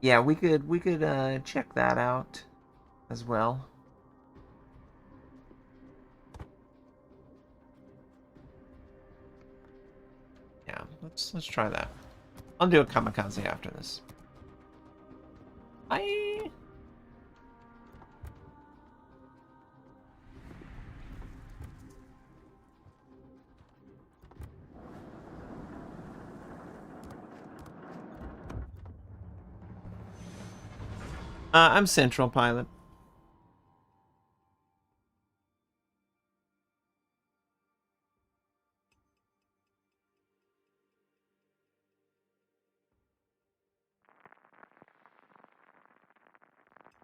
Yeah, we could check that out as well. Yeah, let's try that. I'll do a Kamikaze after this. Bye. I'm Central Pilot.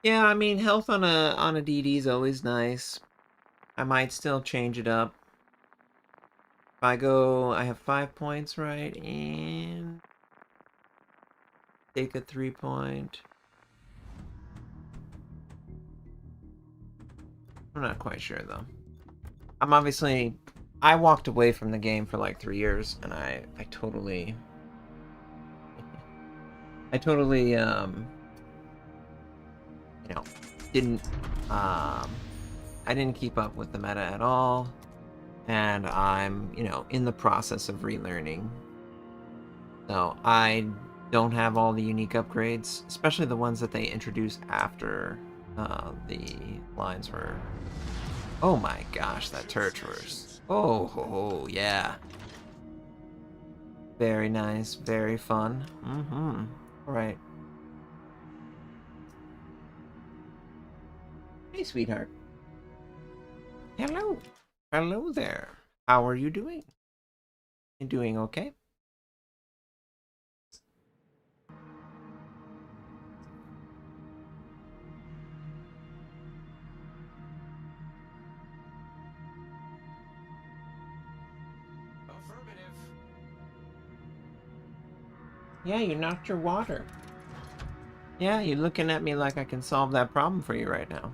Yeah, I mean, health on a DD is always nice. I might still change it up. If I have 5 points, right? And take a 3 point. I'm not quite sure though. I walked away from the game for like 3 years, and I totally didn't I didn't keep up with the meta at all, and I'm in the process of relearning. So I don't have all the unique upgrades, especially the ones that they introduced after the lines were... Oh my gosh, that Turtwurst. Oh, yeah. Very nice, very fun. Alright. Hey, sweetheart. Hello. Hello there. How are you doing? You doing okay? Affirmative. Yeah, you knocked your water. Yeah, you're looking at me like I can solve that problem for you right now.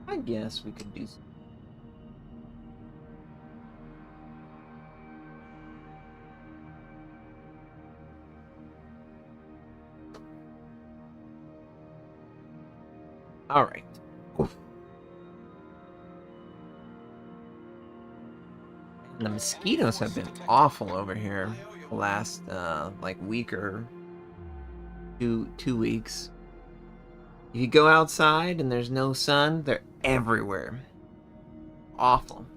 I guess we could do... Alright. The mosquitoes have been awful over here the last like week or two weeks. If you go outside and there's no sun, they're everywhere. Awful.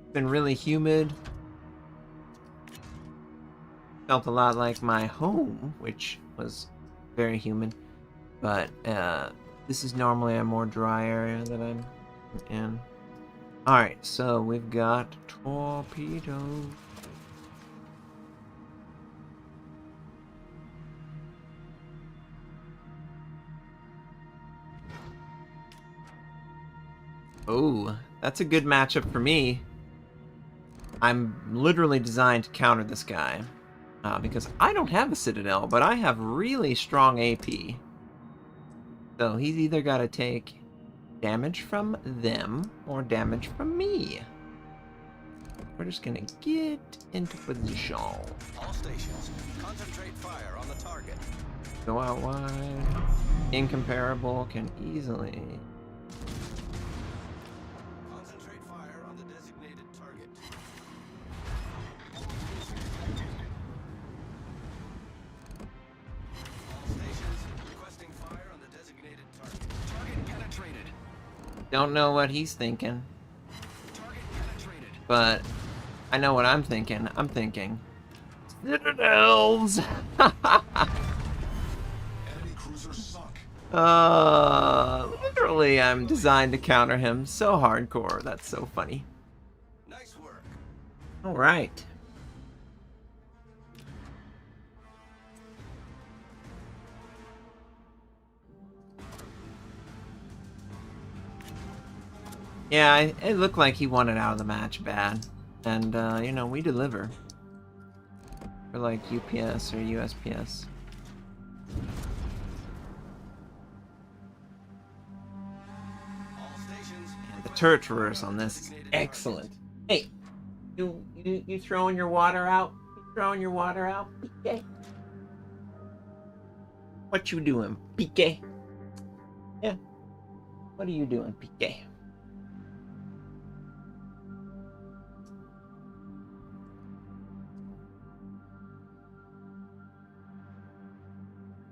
It's been really humid. Felt a lot like my home, which was very humid. But this is normally a more dry area that I'm in. Alright, so we've got torpedo. Oh, that's a good matchup for me. I'm literally designed to counter this guy. Because I don't have a Citadel, but I have really strong AP. So he's either got to take damage from them or damage from me. We're just gonna get into position. All stations, concentrate fire on the target. Go out wide. Incomparable can easily. Concentrate fire on the designated target. All stations, requesting fire on the designated target. Target penetrated. Don't know what he's thinking, Target penetrated. but I know what I'm thinking. I'm thinking citadels. Enemy cruisers sunk. Literally, I'm designed to counter him so hardcore. That's so funny. Nice work. All right. Yeah, it looked like he wanted out of the match bad. And, you know, we deliver. For, like, UPS or USPS. All stations. And the turret traverse on this is excellent. Hey, you throwing your water out? You throwing your water out, PK? What you doing, PK? Yeah. What are you doing, PK?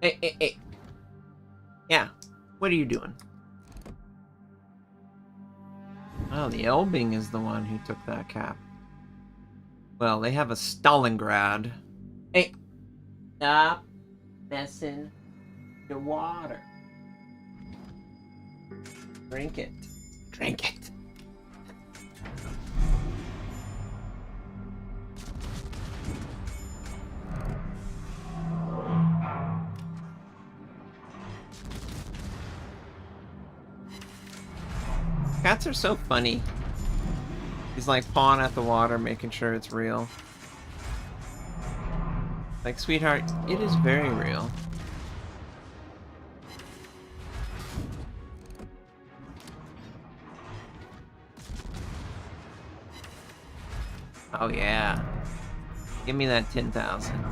Hey. Yeah, what are you doing? Oh, the Elbing is the one who took that cap. Well, they have a Stalingrad. Hey, stop messing your water. Drink it. Drink it. Cats are so funny. He's like pawing at the water, making sure it's real. Like, sweetheart, it is very real. Oh yeah. Give me that 10,000.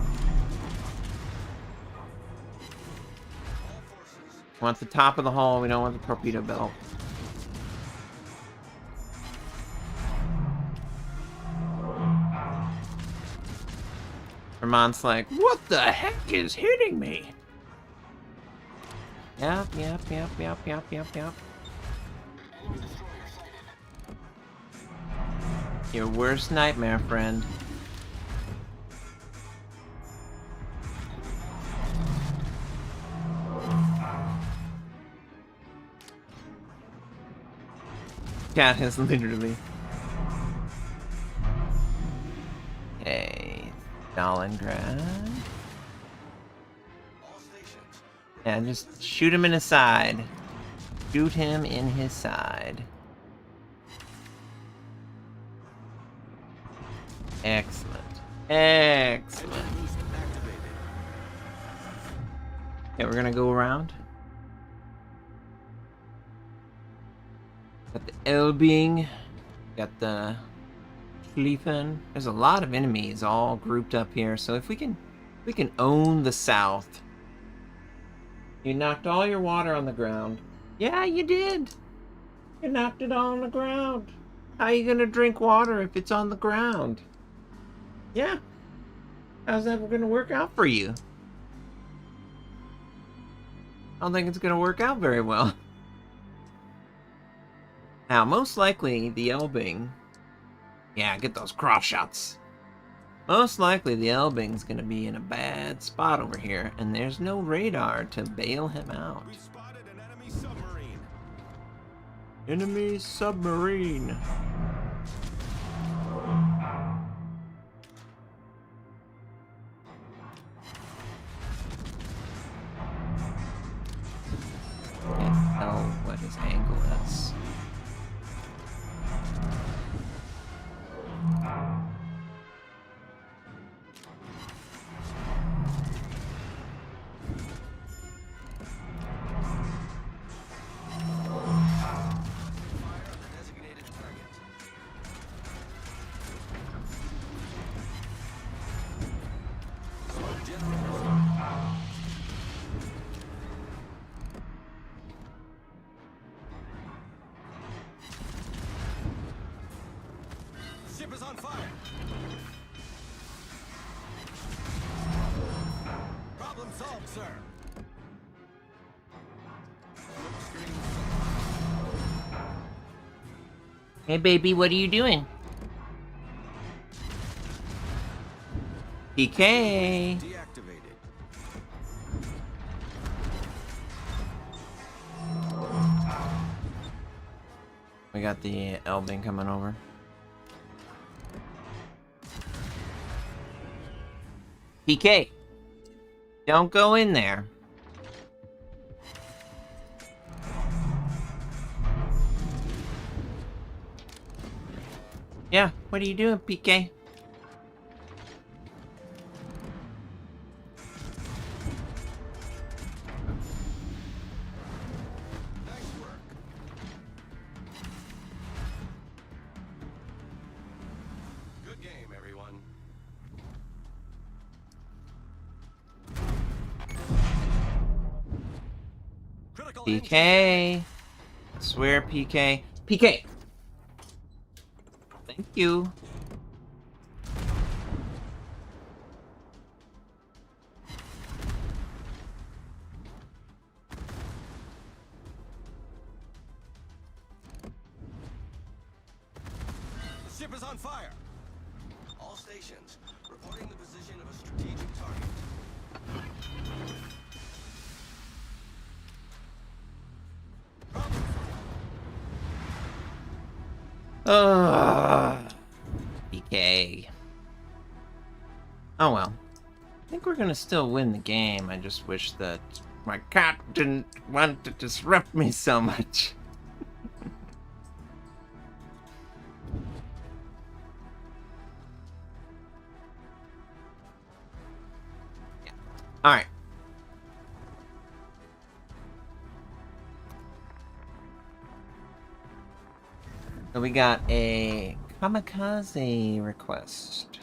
Want the top of the hull, we don't want the torpedo belt. Vermont's like, what the heck is hitting me? Yep. Your worst nightmare, friend. Cat has literally. Okay, Stalingrad. All stations. Yeah, just shoot him in his side. Shoot him in his side. Excellent. Excellent. Boost activated. Okay, we're gonna go around. Got the Elbing. Got the Schlieffen. There's a lot of enemies all grouped up here, so if we can own the south. You knocked all your water on the ground. Yeah, you did. You knocked it all on the ground. How are you gonna drink water if it's on the ground? Yeah. How's that gonna work out for you? I don't think it's gonna work out very well. Now, most likely the Elbing... Yeah, get those cross shots. Most likely the Elbing's gonna be in a bad spot over here, and there's no radar to bail him out. We spotted an enemy submarine. Enemy submarine. Can't tell what his angle is. Fire on the designated target. is on fire. Problem solved, sir. Hey, baby, what are you doing? PK. Deactivated. We got the Elbing coming over. PK. Don't go in there. Yeah, what are you doing, PK? Nice work. Good game, everyone. Critical engine PK. damage. I swear, PK. PK. Thank you. The ship is on fire. All stations reporting the position of a strategic target. PK. Oh well. I think we're gonna still win the game. I just wish that my cat didn't want to disrupt me so much. Yeah. Alright. So we got a kamikaze request.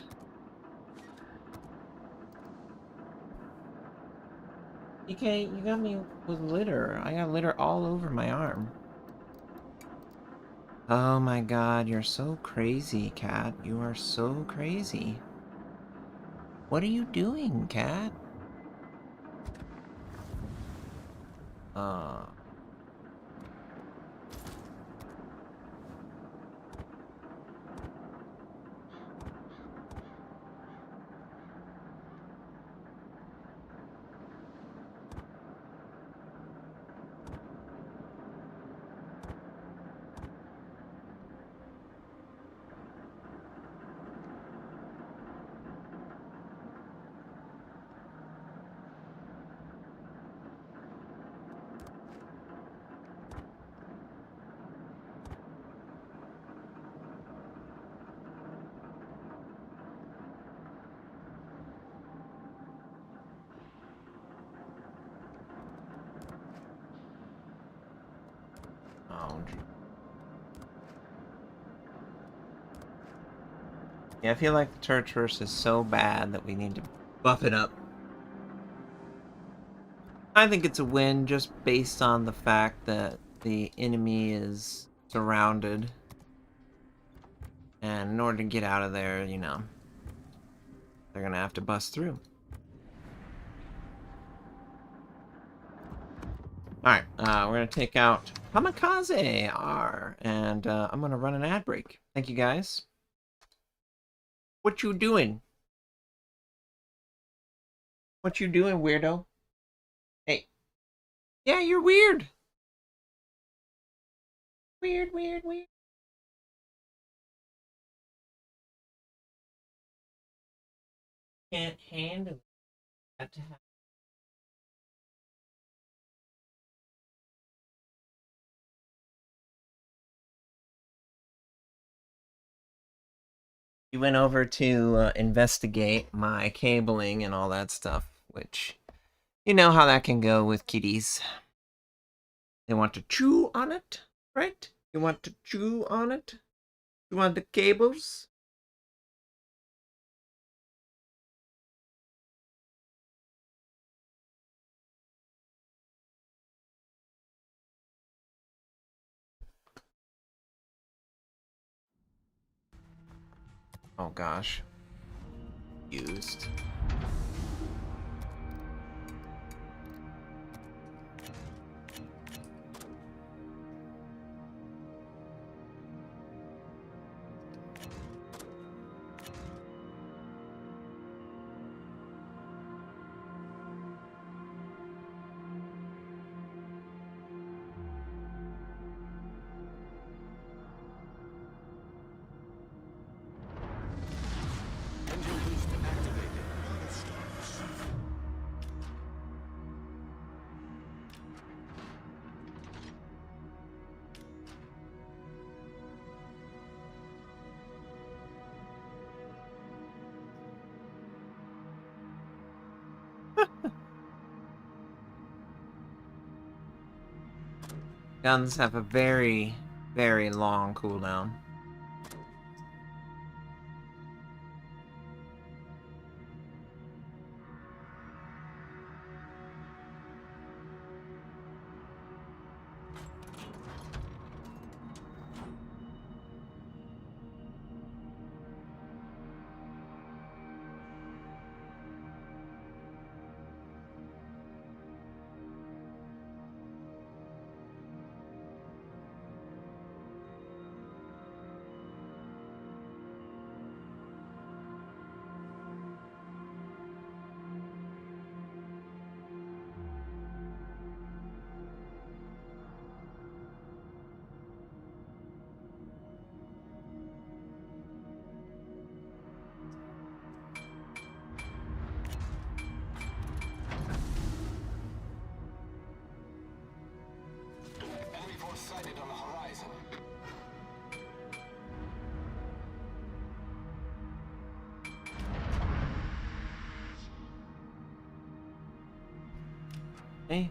PK, you got me with litter. I got litter all over my arm. Oh my god, you're so crazy, cat. You are so crazy. What are you doing, cat? Uh... Oh, yeah, I feel like the Turtverse is so bad that we need to buff it up. I think it's a win just based on the fact that the enemy is surrounded. And in order to get out of there, you know, they're gonna have to bust through. Alright, we're gonna take out Kamikaze R, and I'm gonna run an ad break. Thank you guys. What you doing? What you doing, weirdo? Hey. Yeah, you're weird. Weird, weird, weird. Can't handle it. We went over to investigate my cabling and all that stuff, which you know how that can go with kitties. They want to chew on it, right? You want to chew on it? You want the cables? Oh gosh. Used. Engine boost activated. Guns have a very, very long cooldown. Enemy force sighted on the horizon. Hey,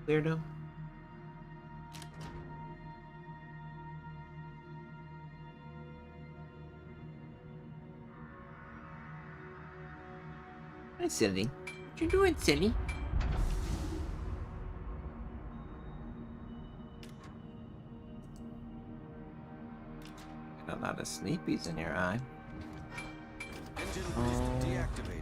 cleared him. Hi, Silly. What you doing, Silly? Got a lot of sleepies in your eye. Engine boost deactivated.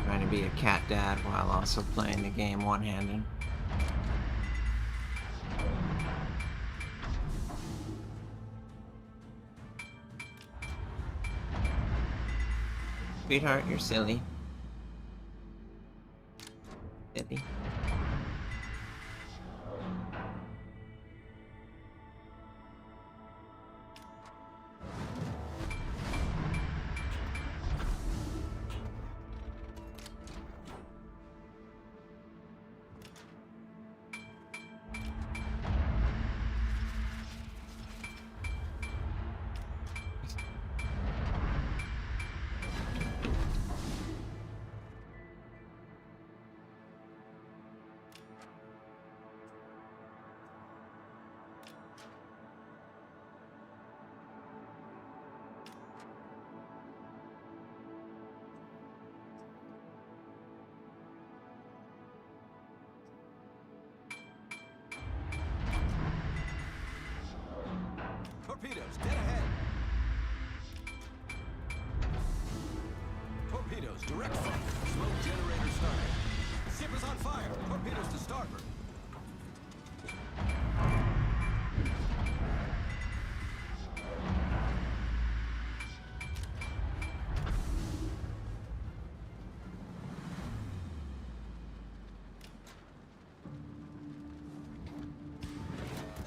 Trying to be a cat dad while also playing the game one-handed. Sweetheart, you're silly. Silly. Torpedoes, dead ahead. Torpedoes, direct fire. Smoke generator started. Ship is on fire. Torpedoes to starboard.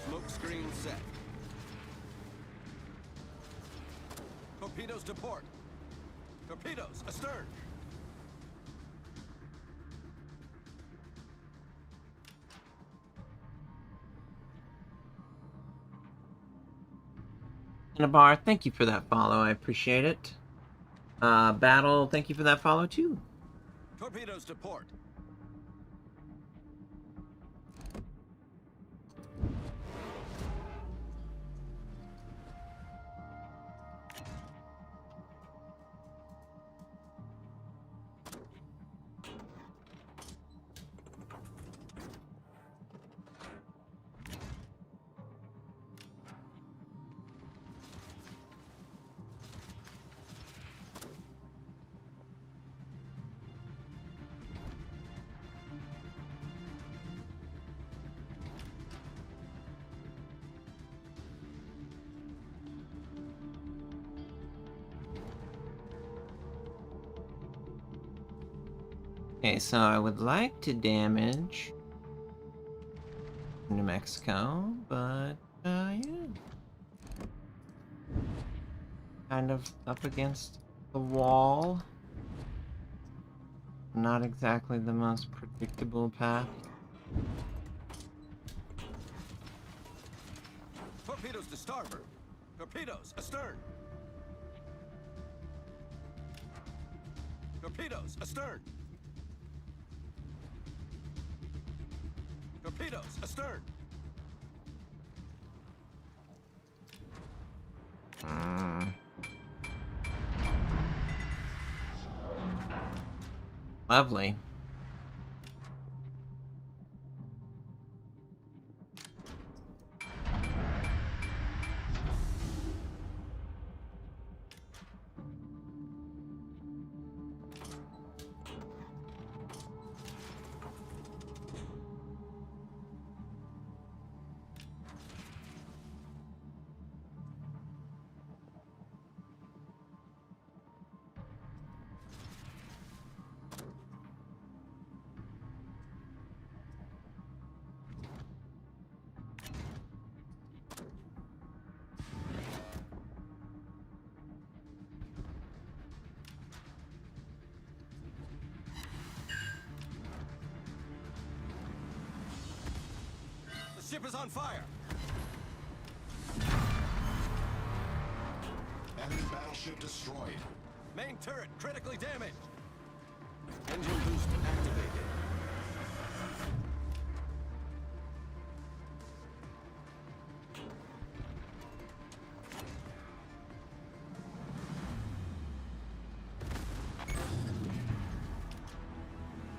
Smoke screen set. Torpedoes to port. Torpedoes astern. Bar, thank you for that follow. I appreciate it. Battle, thank you for that follow too. Torpedoes to port. Okay, so I would like to damage New Mexico, but yeah. Kind of up against the wall. Not exactly the most predictable path. Torpedoes to starboard. Torpedoes astern. Torpedoes astern. Torpedoes astern. Lovely. The ship is on fire. Enemy battleship destroyed. Main turret critically damaged. Engine boost activated.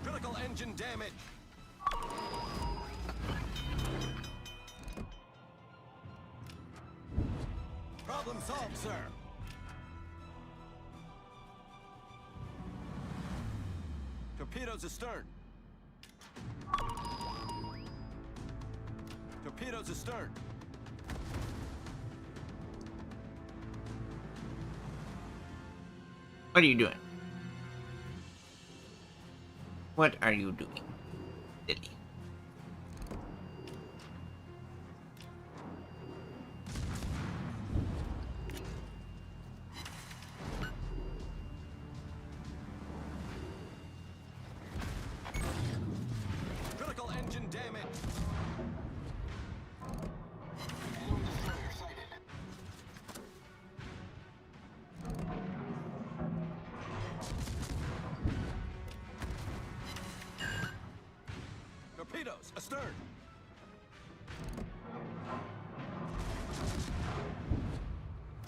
Critical engine damage. Problem solved, sir. Torpedoes astern. Torpedoes astern. What are you doing? What are you doing, Lily? Critical engine damage. Torpedoes astern.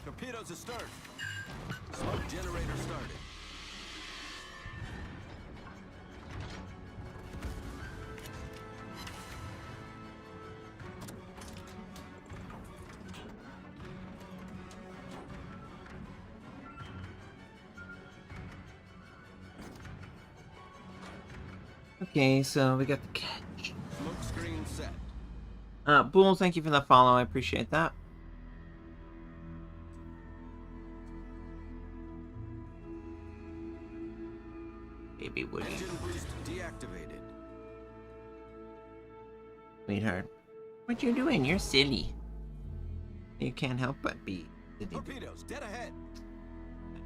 Torpedoes astern. Smoke generator started. Okay, so we got the catch. Smoke screen set. Bull, thank you for the follow. I appreciate that. Baby Woody. Engine boost deactivated. Sweetheart. What you doing? You're silly. You can't help but be silly. Torpedoes dead ahead.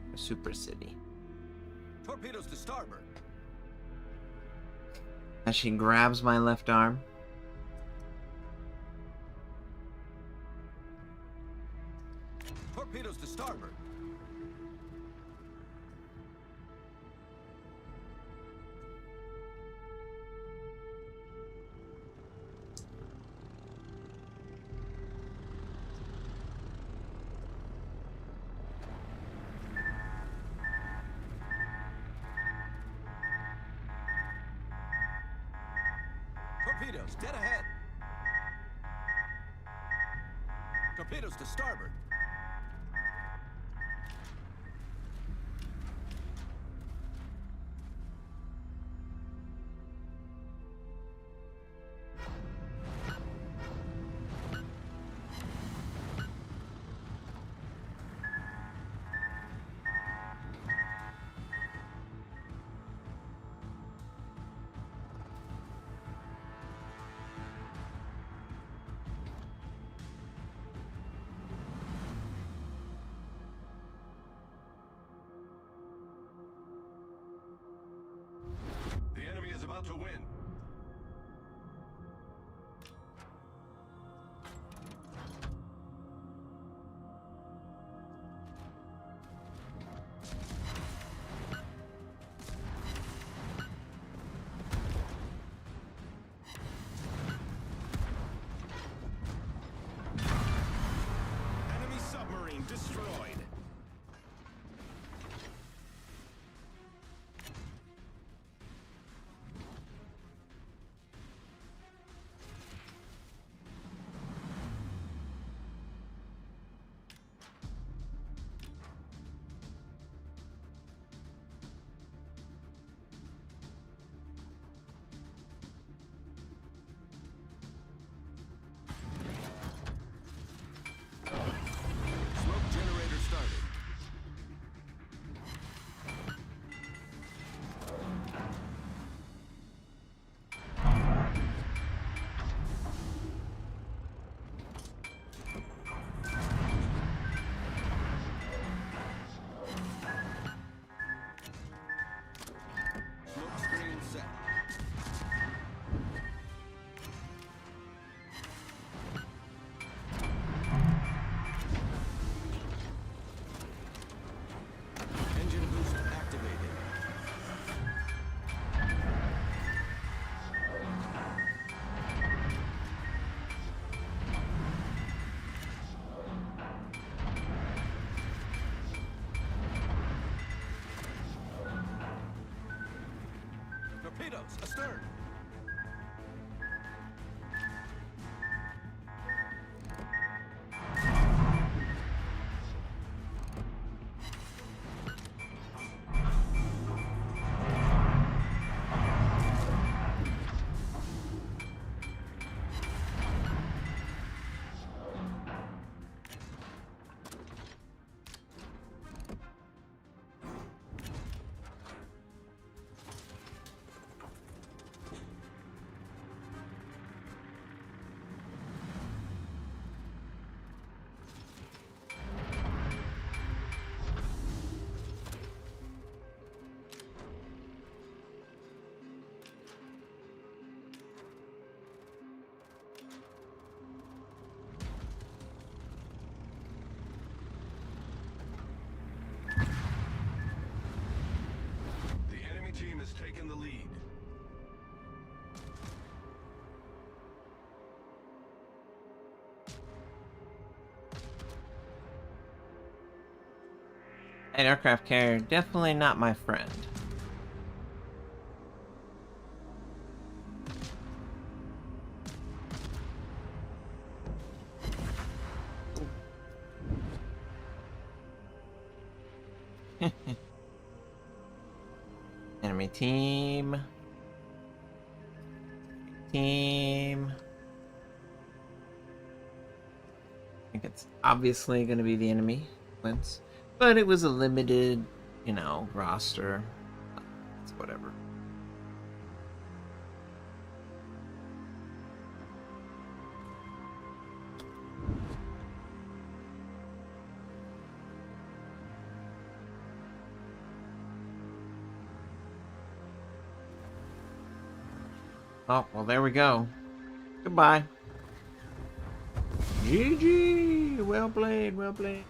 You're super silly. Torpedoes to starboard. As she grabs my left arm. Torpedoes to starboard. Torpedoes dead ahead. Torpedoes to starboard. to win. Enemy submarine destroyed. Smoke generator started. Smoke screen set. Engine boost activated. Torpedoes astern. The enemy team has taken the lead. An aircraft carrier, definitely not my friend. Enemy team. Team. I think it's obviously going to be the enemy wins. But it was a limited, roster. It's whatever. Oh, well, there we go. Goodbye. GG! Well played, well played.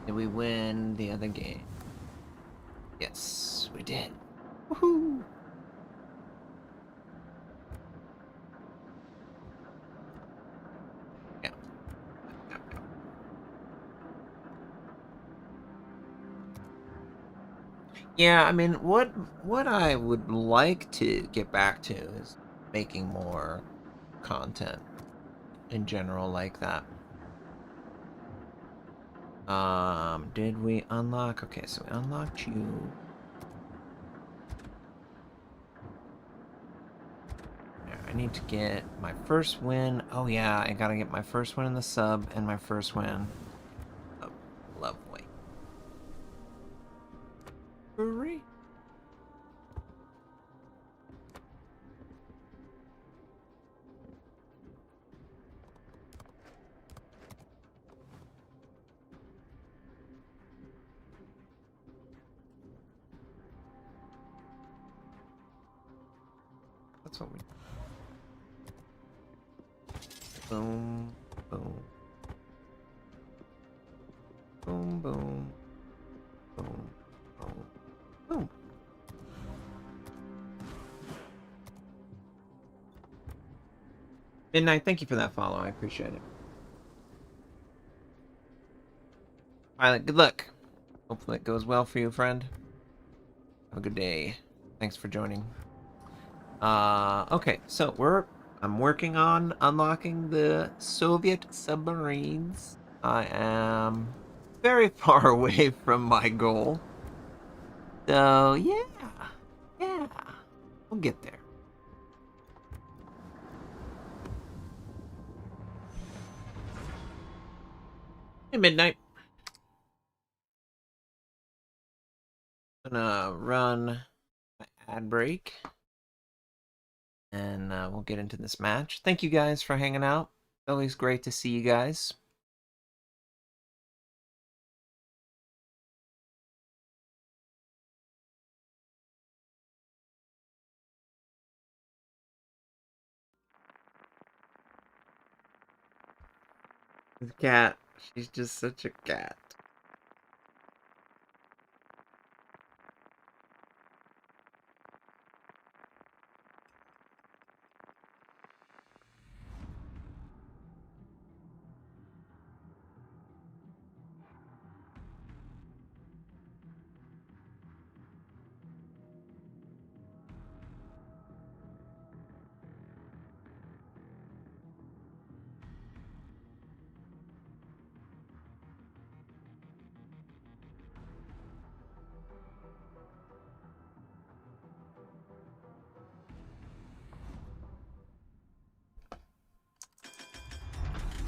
Did we win the other game? Yes, we did. Woohoo! Yeah. Yeah, I mean, what I would like to get back to is making more content in general like that. Did we unlock? Okay, so we unlocked you. I need to get my first win. Oh yeah, I gotta get my first win in the sub and my first win. Oh, lovely. Hooray. That's what we. Boom, boom, boom, boom, boom, boom, boom. Midnight, thank you for that follow. I appreciate it. Violet, good luck. Hopefully it goes well for you, friend. Have a good day. Thanks for joining. Okay, so I'm working on unlocking the Soviet submarines. I am very far away from my goal. So, yeah, we'll get there. Hey, Midnight. I'm gonna run my ad break. And we'll get into this match. Thank you guys for hanging out. Always great to see you guys. The cat. She's just such a cat.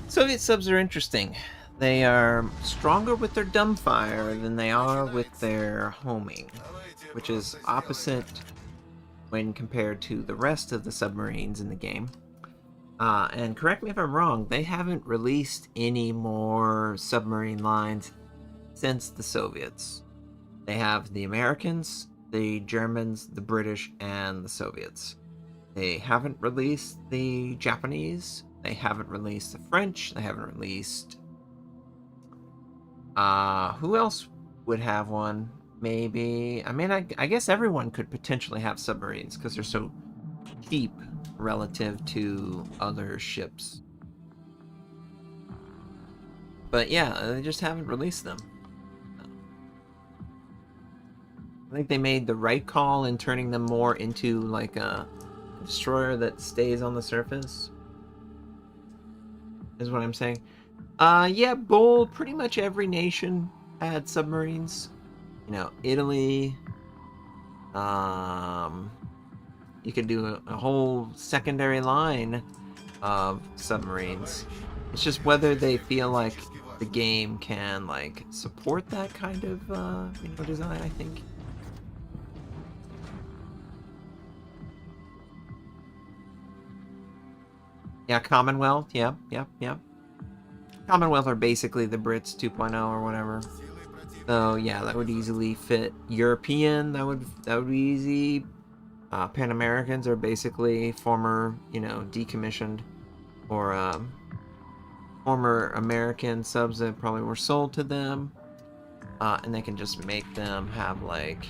Soviet subs are interesting. They are stronger with their dumbfire than they are with their homing, which is opposite when compared to the rest of the submarines in the game. And correct me if I'm wrong, they haven't released any more submarine lines since the Soviets. They have the Americans, the Germans, the British, and the Soviets. They haven't released the Japanese. They haven't released the French. They haven't released... who else would have one? Maybe... I mean, I guess everyone could potentially have submarines because they're so cheap relative to other ships. But yeah, they just haven't released them. I think they made the right call in turning them more into like a destroyer that stays on the surface. Is what I'm saying. Yeah, bold. Pretty much every nation had submarines. You know, Italy. You could do a whole secondary line of submarines. It's just whether they feel like the game can like support that kind of design, I think. Yeah, Commonwealth. Yep. Commonwealth are basically the Brits 2.0 or whatever. So yeah, that would easily fit. European, that would be easy. Pan Americans are basically former, decommissioned or former American subs that probably were sold to them, and they can just make them have like.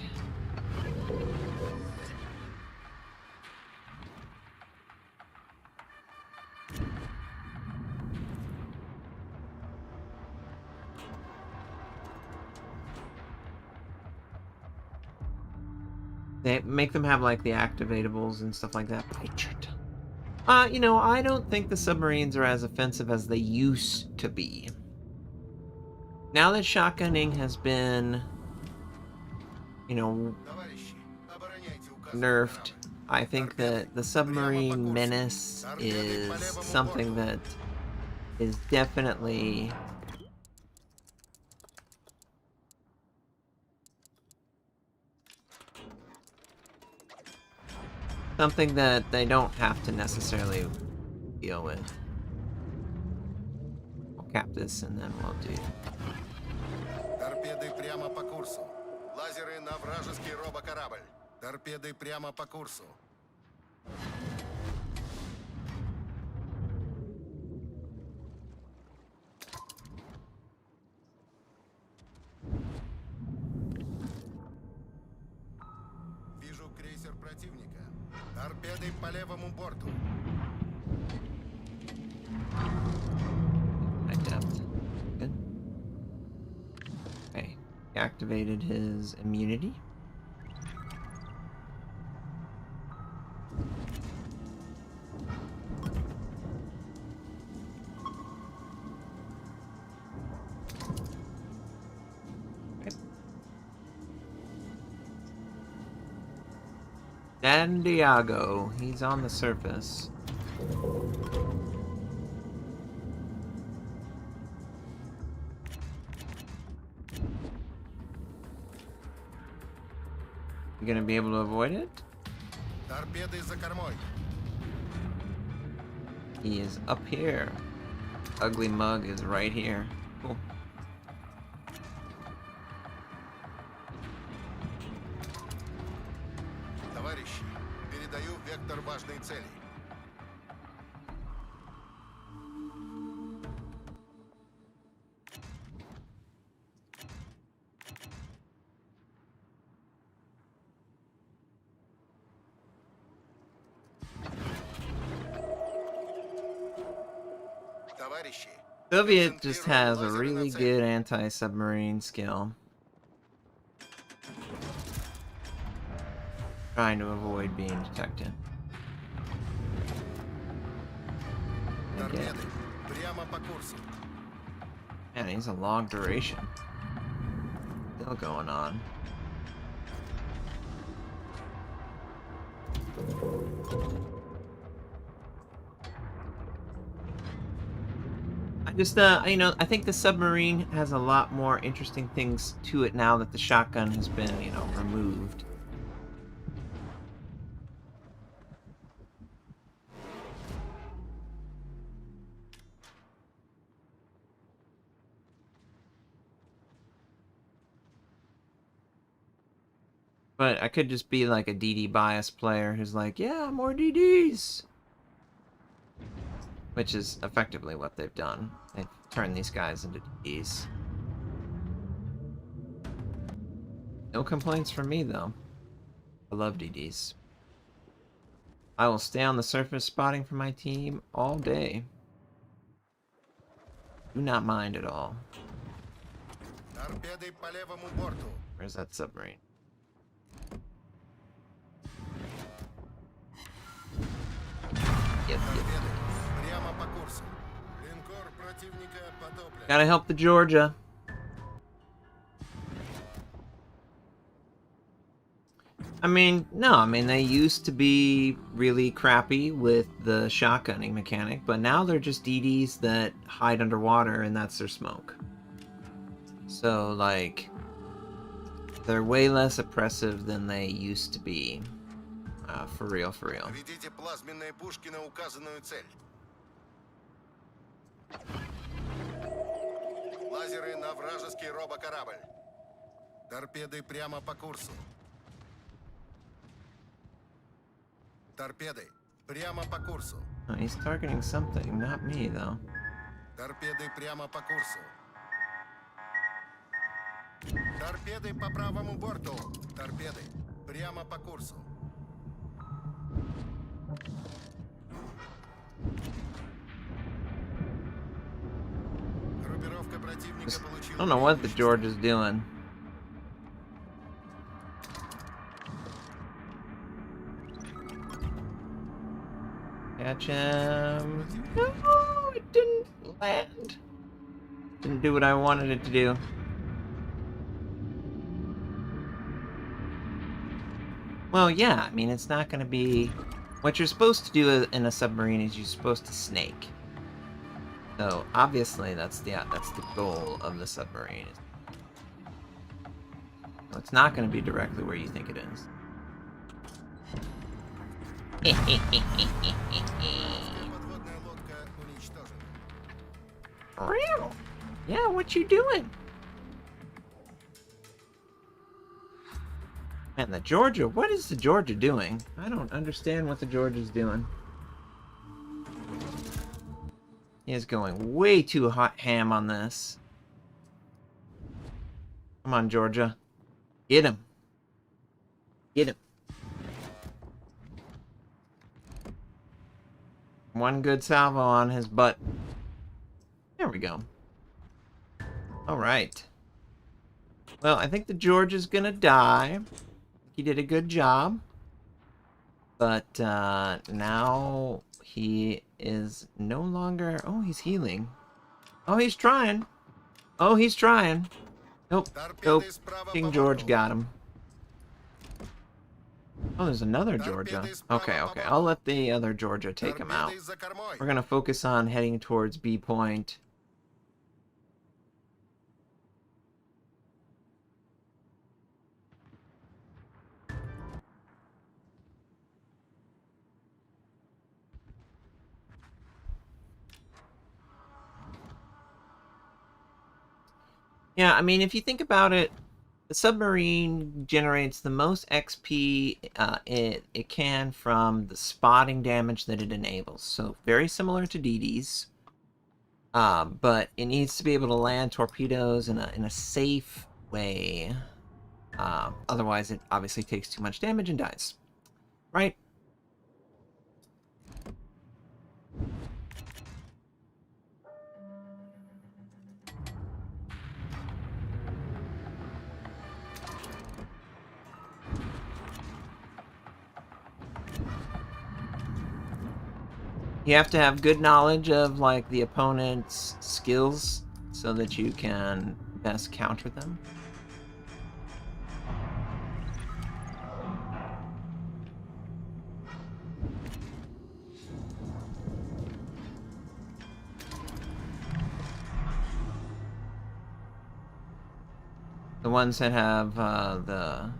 They make them have like the activatables and stuff like that. I don't think the submarines are as offensive as they used to be. Now that shotgunning has been, nerfed, I think that the submarine menace is something that is definitely something that they don't have to necessarily deal with. We'll cap this and then we'll do. Торпеды прямо по курсу. Лазеры на вражеский робокорабль. Торпеды прямо по курсу. Торпедой по левому борту. Depth. Good. Okay. He activated his immunity. Okay. San Diego. He's on the surface. You gonna be able to avoid it? Торпедой за кормой. He is up here. Ugly Mug is right here. Cool. Товарищи, передаю вектор важной цели. Товарищи, Soviet just has a really good anti-submarine skill. Trying to avoid being detected. торпеды прямо по курсу. Man, he's a long duration. Still going on. I just, I think the submarine has a lot more interesting things to it now that the shotgun has been, removed. But I could just be like a DD bias player who's like, yeah, more DDs! Which is effectively what they've done. They've turned these guys into DDs. No complaints from me, though. I love DDs. I will stay on the surface spotting for my team all day. Do not mind at all. Торпедой по левому борту. Where's that submarine? Yep. Прямо по курсу. Линкор противника потоплен. Gotta help the Georgia. They used to be really crappy with the shotgunning mechanic, but now they're just DDs that hide underwater and that's their smoke. So, they're way less oppressive than they used to be. For real. Наведите плазменные пушки на указанную цель. Лазеры на вражеский робокорабль. Торпеды прямо по курсу. Торпеды прямо по курсу. Oh, he's targeting something, not me, though. Торпеды прямо по курсу. Торпеды по правому борту. Торпеды прямо по курсу. Группировка противника получила. I don't know what the George is doing. Catch him. No, it didn't land. Didn't do what I wanted it to do. Well, yeah, it's not going to be... What you're supposed to do in a submarine is you're supposed to snake. So, obviously, that's the goal of the submarine. So it's not going to be directly where you think it is. Подводная лодка уничтожена. Real? Yeah, what you doing? Man, the Georgia, what is the Georgia doing? I don't understand what the Georgia's doing. He is going way too hot ham on this. Come on, Georgia. Get him. Get him. One good salvo on his butt. There we go. Alright. Well, I think the George is gonna die. He did a good job. But now he is no longer... Oh, he's healing. Oh, he's trying. Oh, he's trying. Nope. Nope. King George got him. Oh, there's another Georgia. Okay, okay. I'll let the other Georgia take him out. We're going to focus on heading towards B point. Yeah, I mean, if you think about it, the submarine generates the most XP it can from the spotting damage that it enables. So very similar to DD's. But it needs to be able to land torpedoes in a safe way. Otherwise, it obviously takes too much damage and dies. Right? You have to have good knowledge of like the opponent's skills so that you can best counter them. The ones that have the...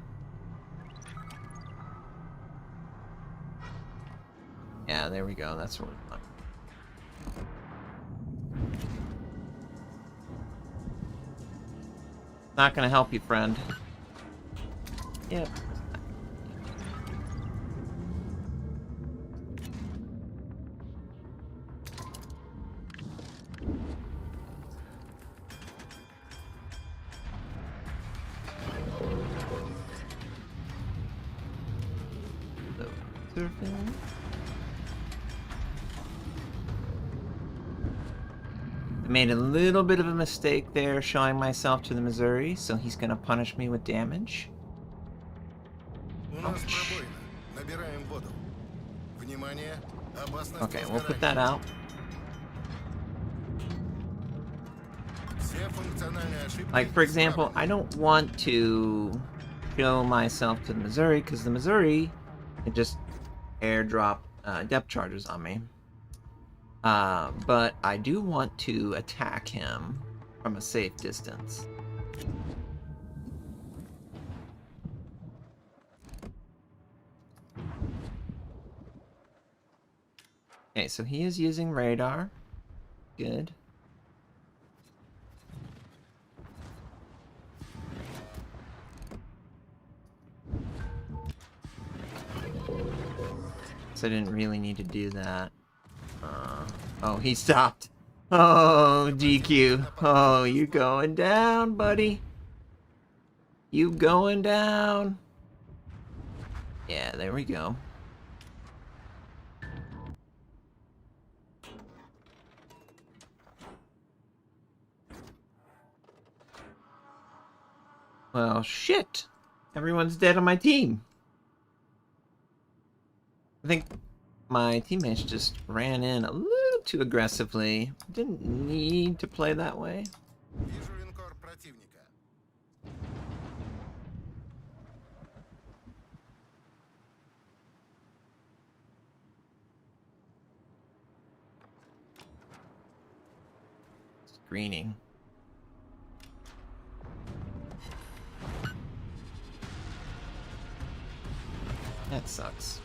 Yeah, there we go. That's what we're doing. Not gonna help you, friend. Yep. Surfing. I made a little bit of a mistake there showing myself to the Missouri, so he's gonna punish me with damage. Ouch. Okay, we'll put that out. Like, for example, I don't want to show myself to the Missouri because the Missouri can just airdrop depth charges on me. But I do want to attack him from a safe distance. Okay, so he is using radar. Good. So I didn't really need to do that. Oh, he stopped. Oh, GQ. Oh, you going down, buddy. You going down. Yeah, there we go. Well, shit. Everyone's dead on my team. I think my teammates just ran in a little too aggressively. Didn't need to play that way. Screening. That sucks.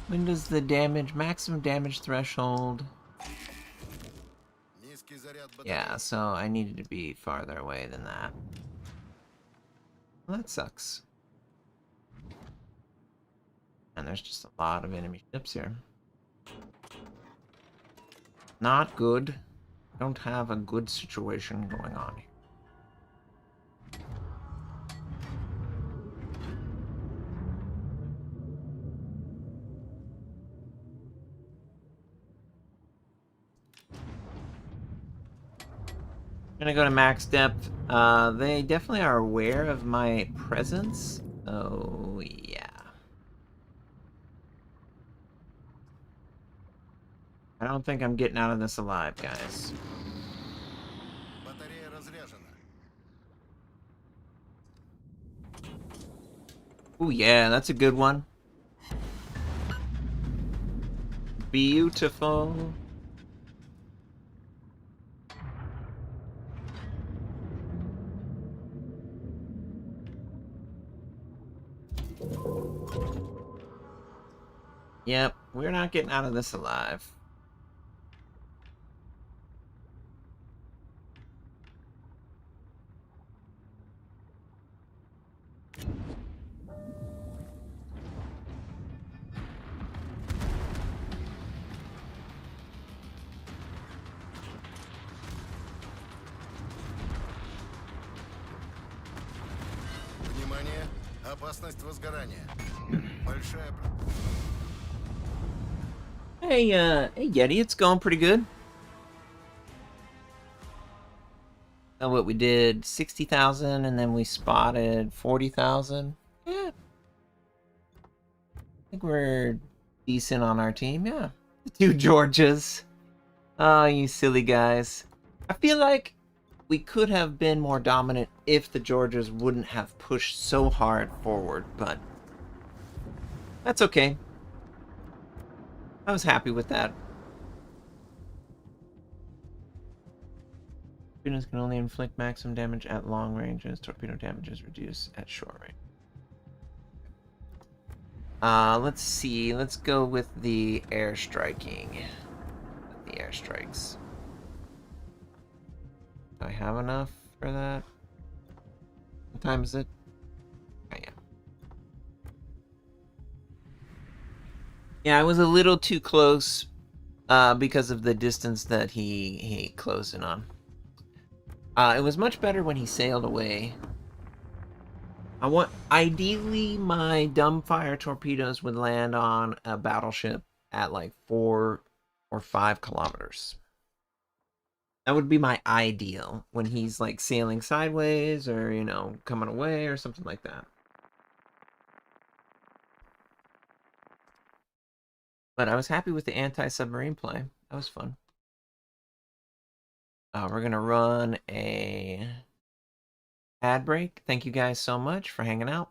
When does the maximum damage threshold? Yeah, so I needed to be farther away than that. Well, that sucks. And there's just a lot of enemy ships here. Not good. Don't have a good situation going on here. Gonna go to max depth. They definitely are aware of my presence. Oh, yeah. I don't think I'm getting out of this alive, guys. Батарея разряжена. Oh, yeah, that's a good one. Beautiful. Yep, we're not getting out of this alive. Внимание! Опасность возгорания. Большая... Hey Yeti, it's going pretty good. What we did, 60,000, and then we spotted 40,000. Yeah. I think we're decent on our team, yeah. The two Georgias. Oh, you silly guys. I feel like we could have been more dominant if the Georgias wouldn't have pushed so hard forward, but that's okay. I was happy with that. Torpedoes can only inflict maximum damage at long ranges. Torpedo damage is reduced at short range. Let's see. Let's go with the airstriking. The airstrikes. Do I have enough for that? What time is it? Oh, yeah. Yeah, I was a little too close because of the distance that he closed in on. It was much better when he sailed away. Ideally, my dumbfire torpedoes would land on a battleship at like 4 or 5 kilometers. That would be my ideal when he's like sailing sideways or, you know, coming away or something like that. But I was happy with the anti-submarine play. That was fun. We're going to run a ad break. Thank you guys so much for hanging out.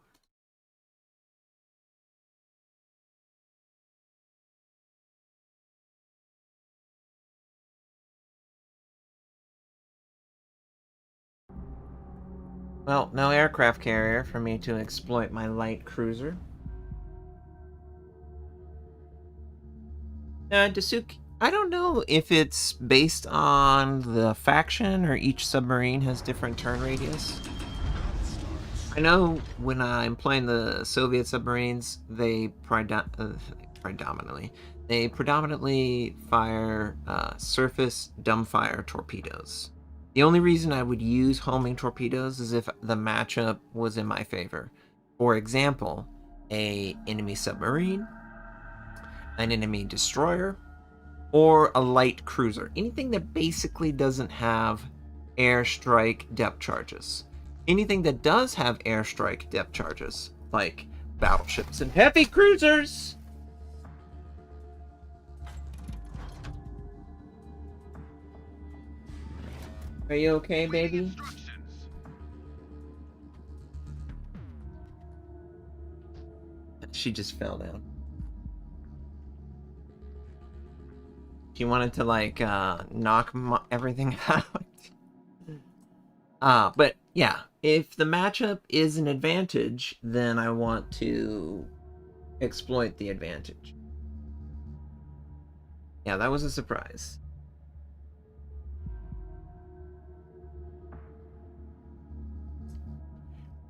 Well, no aircraft carrier for me to exploit my light cruiser. Dasuki, I don't know if it's based on the faction or each submarine has different turn radius. I know when I'm playing the Soviet submarines, they predominantly fire surface dumbfire torpedoes. The only reason I would use homing torpedoes is if the matchup was in my favor. For example, a enemy submarine, an enemy destroyer, or a light cruiser. Anything that basically doesn't have airstrike depth charges. Anything that does have airstrike depth charges, like battleships and heavy cruisers. Are you okay, baby? She just fell down. She wanted to like knock everything out. But yeah, if the matchup is an advantage, then I want to exploit the advantage. Yeah, that was a surprise.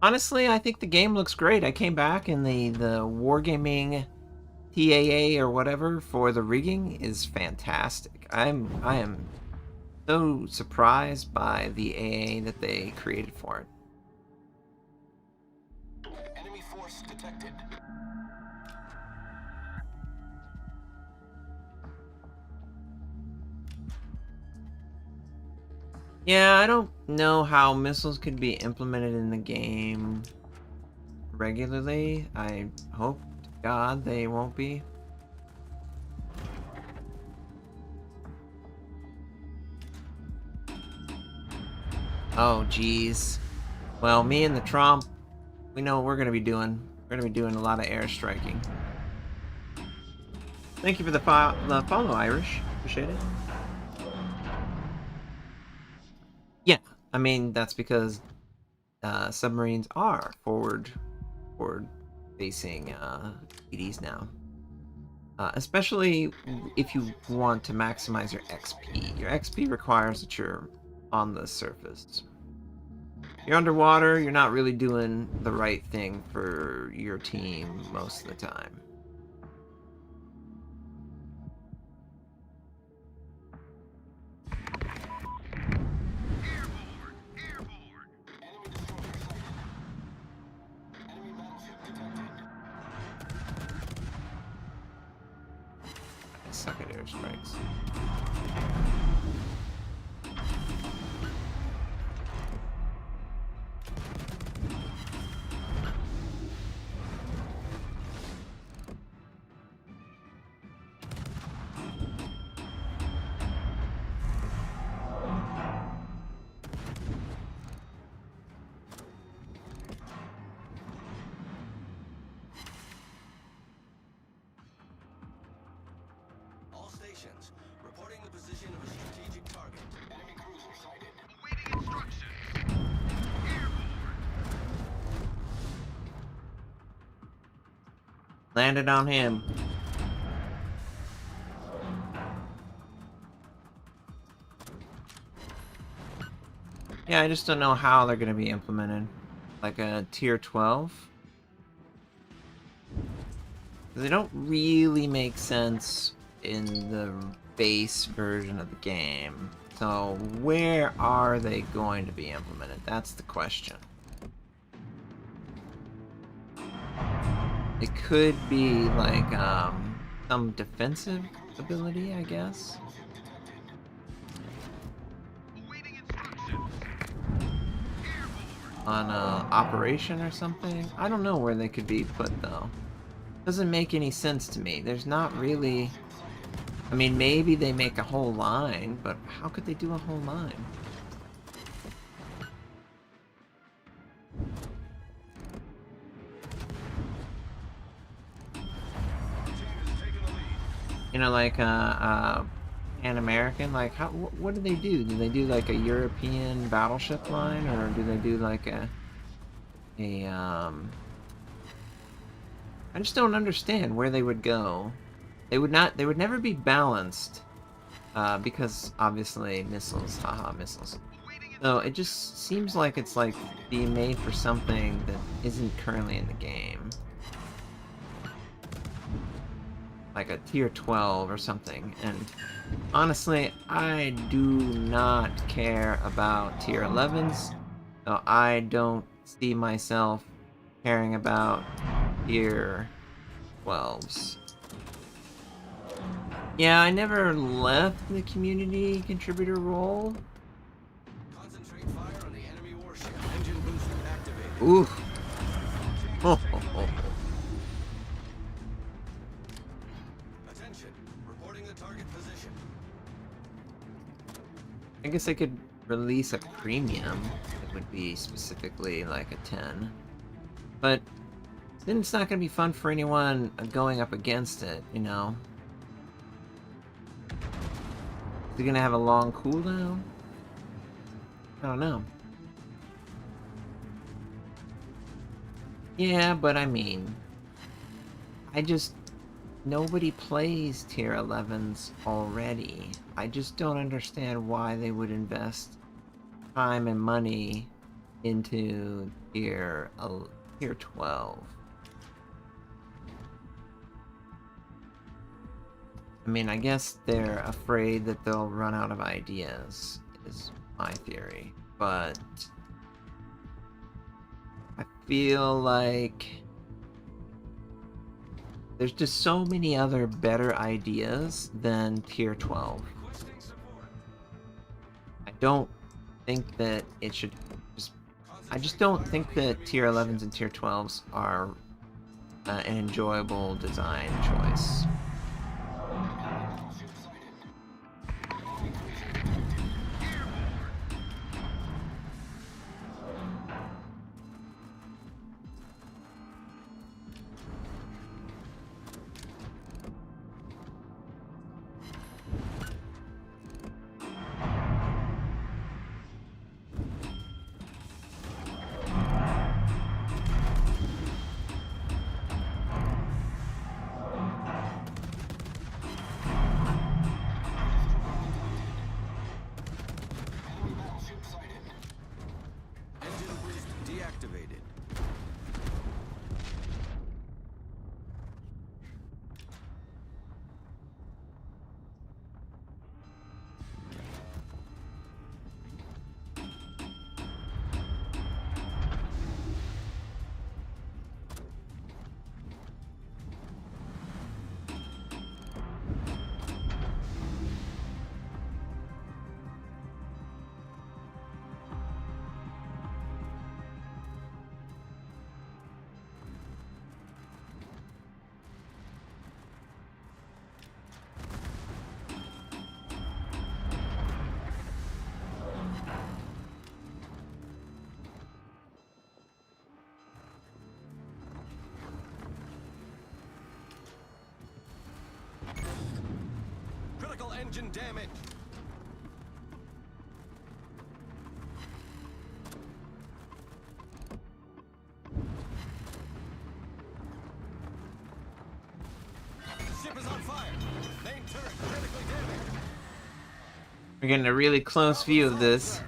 Honestly, I think the game looks great. I came back and the wargaming TAA or whatever for the rigging is fantastic. I am so surprised by the AA that they created for it. Enemy force detected. Yeah, I don't know how missiles could be implemented in the game regularly. I hope to God they won't be. Oh, geez. Well, me and the Trump, we know what we're gonna be doing. We're gonna be doing a lot of airstriking. Thank you for the follow, Irish. Appreciate it. Yeah, I mean that's because submarines are forward facing EDs now. Especially if you want to maximize your XP. Your XP requires that you're on the surface. You're underwater, you're not really doing the right thing for your team most of the time. I suck at airstrikes. All stations, reporting the position of a strategic target. Enemy cruiser sighted. Awaiting instructions. Landed on him. Yeah, I just don't know how they're going to be implemented. Like a tier 12? They don't really make sense in the base version of the game. So where are they going to be implemented? That's the question. It could be like some defensive ability, I guess. On operation or something. I don't know where they could be put though. Doesn't make any sense to me. There's not really. I mean, maybe they make a whole line, but how could they do a whole line? You know, like Pan American. Like, how? What do they do? Do they do like a European battleship line, or do they do like a I just don't understand where they would go. They would not. They would never be balanced, because obviously missiles. Haha, missiles. So it just seems like it's like being made for something that isn't currently in the game. Like a tier 12 or something. And honestly, I do not care about tier 11s. So I don't see myself caring about tier 12s. Yeah, I never left the community contributor role. Concentrate fire on the enemy warship. Engine booster activated. Oof. Oh, oh, oh. Attention, reporting the target position. I guess I could release a premium. It would be specifically like a 10. But then it's not going to be fun for anyone going up against it, you know? Is it going to have a long cooldown? I don't know. Yeah, but I mean, nobody plays tier 11s already. I just don't understand why they would invest time and money into tier 12. I mean, I guess they're afraid that they'll run out of ideas, is my theory. But I feel like there's just so many other better ideas than tier 12. I don't think that it should just. I just don't think that tier 11s and tier 12s are an enjoyable design choice. Engine boost deactivated. Critical engine damage. Ship is on fire. Main turret critically damaged. We're getting a really close view of this.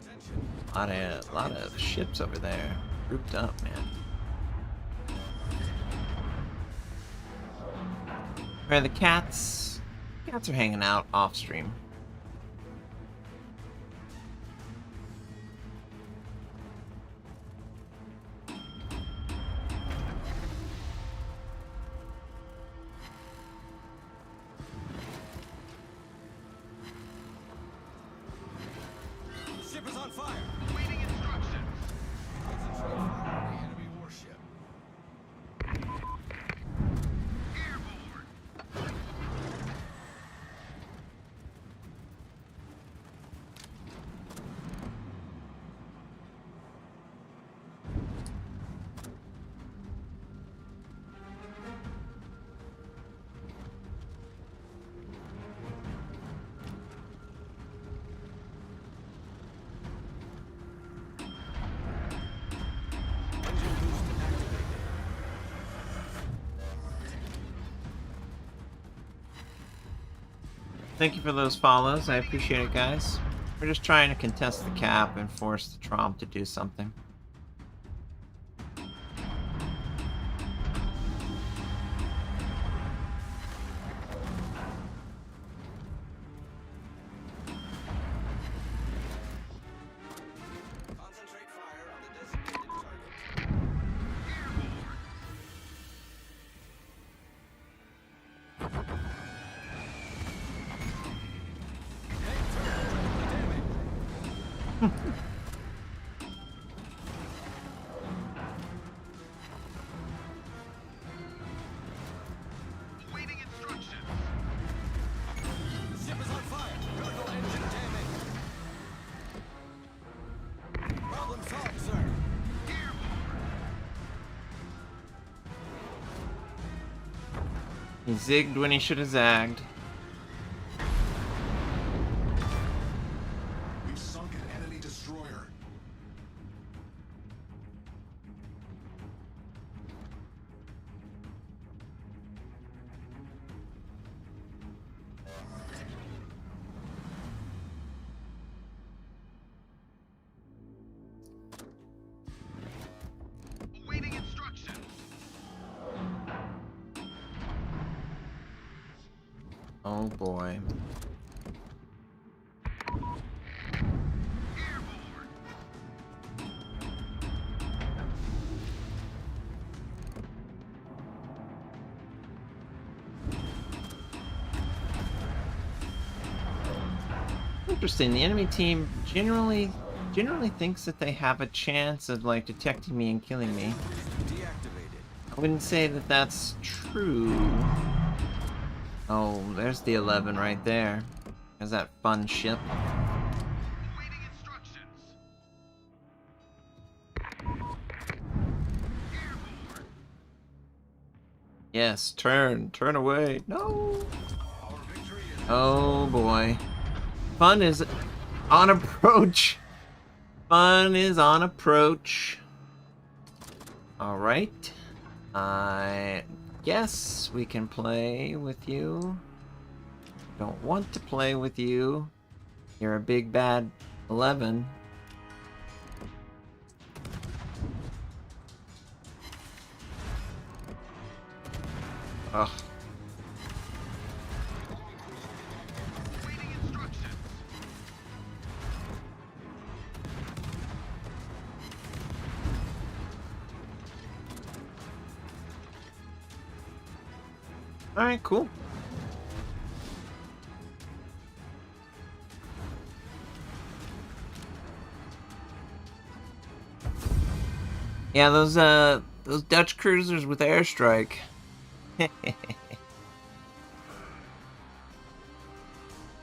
Attention. A lot of ships over there, grouped up, man. Where are the cats? Cats are hanging out off stream. Ship is on fire. Waiting instructions. Concentrate fire on the enemy warship. Engine boost activated. Thank you for those follows. I appreciate it, guys. We're just trying to contest the cap and force the Tromp to do something. Concentrate fire on the designated target. Main turret critically damaged. Waiting instructions. Ship is on fire. Critical engine damage. Problem solved, sir. He zigged when he should have zagged. We've sunk an enemy destroyer. Awaiting instructions. Oh boy. interesting. The enemy team generally thinks that they have a chance of like detecting me and killing me. Deactivated. I wouldn't say that that's true. Oh, there's the 11 right there. There's that fun ship. Waiting instructions. Yes, turn away. No. Our victory is Oh boy. Fun is on approach. Fun is on approach. Alright. I guess we can play with you. Don't want to play with you. You're a big bad 11. Ugh. waiting instructions. Alright, cool. Yeah, those Dutch cruisers with airstrike.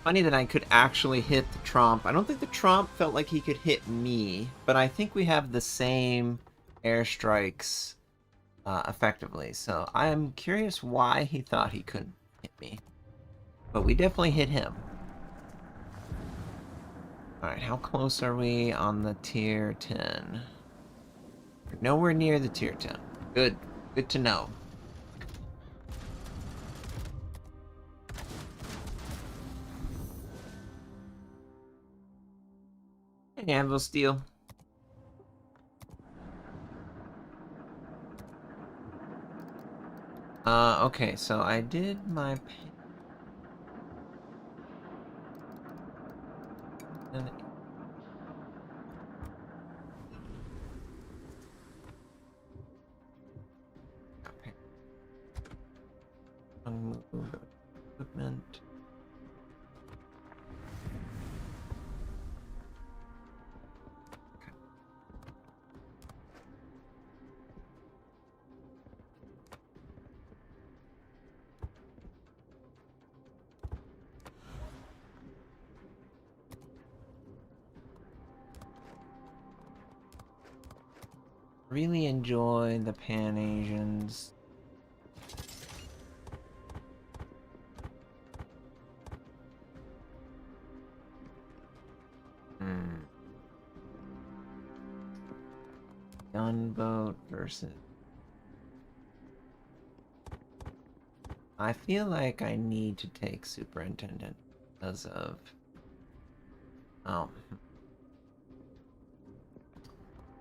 Funny that I could actually hit the Tromp. I don't think the Tromp felt like he could hit me, but I think we have the same airstrikes effectively. So I'm curious why he thought he couldn't hit me. But we definitely hit him. Alright, how close are we on the tier 10? We're nowhere near the tier 10. Good. Good to know. Hey, Anvil Steel. Okay, so I did my... Unmove equipment. Really enjoy the Pan Asians. Gunboat versus... I feel like I need to take Superintendent because of... Oh.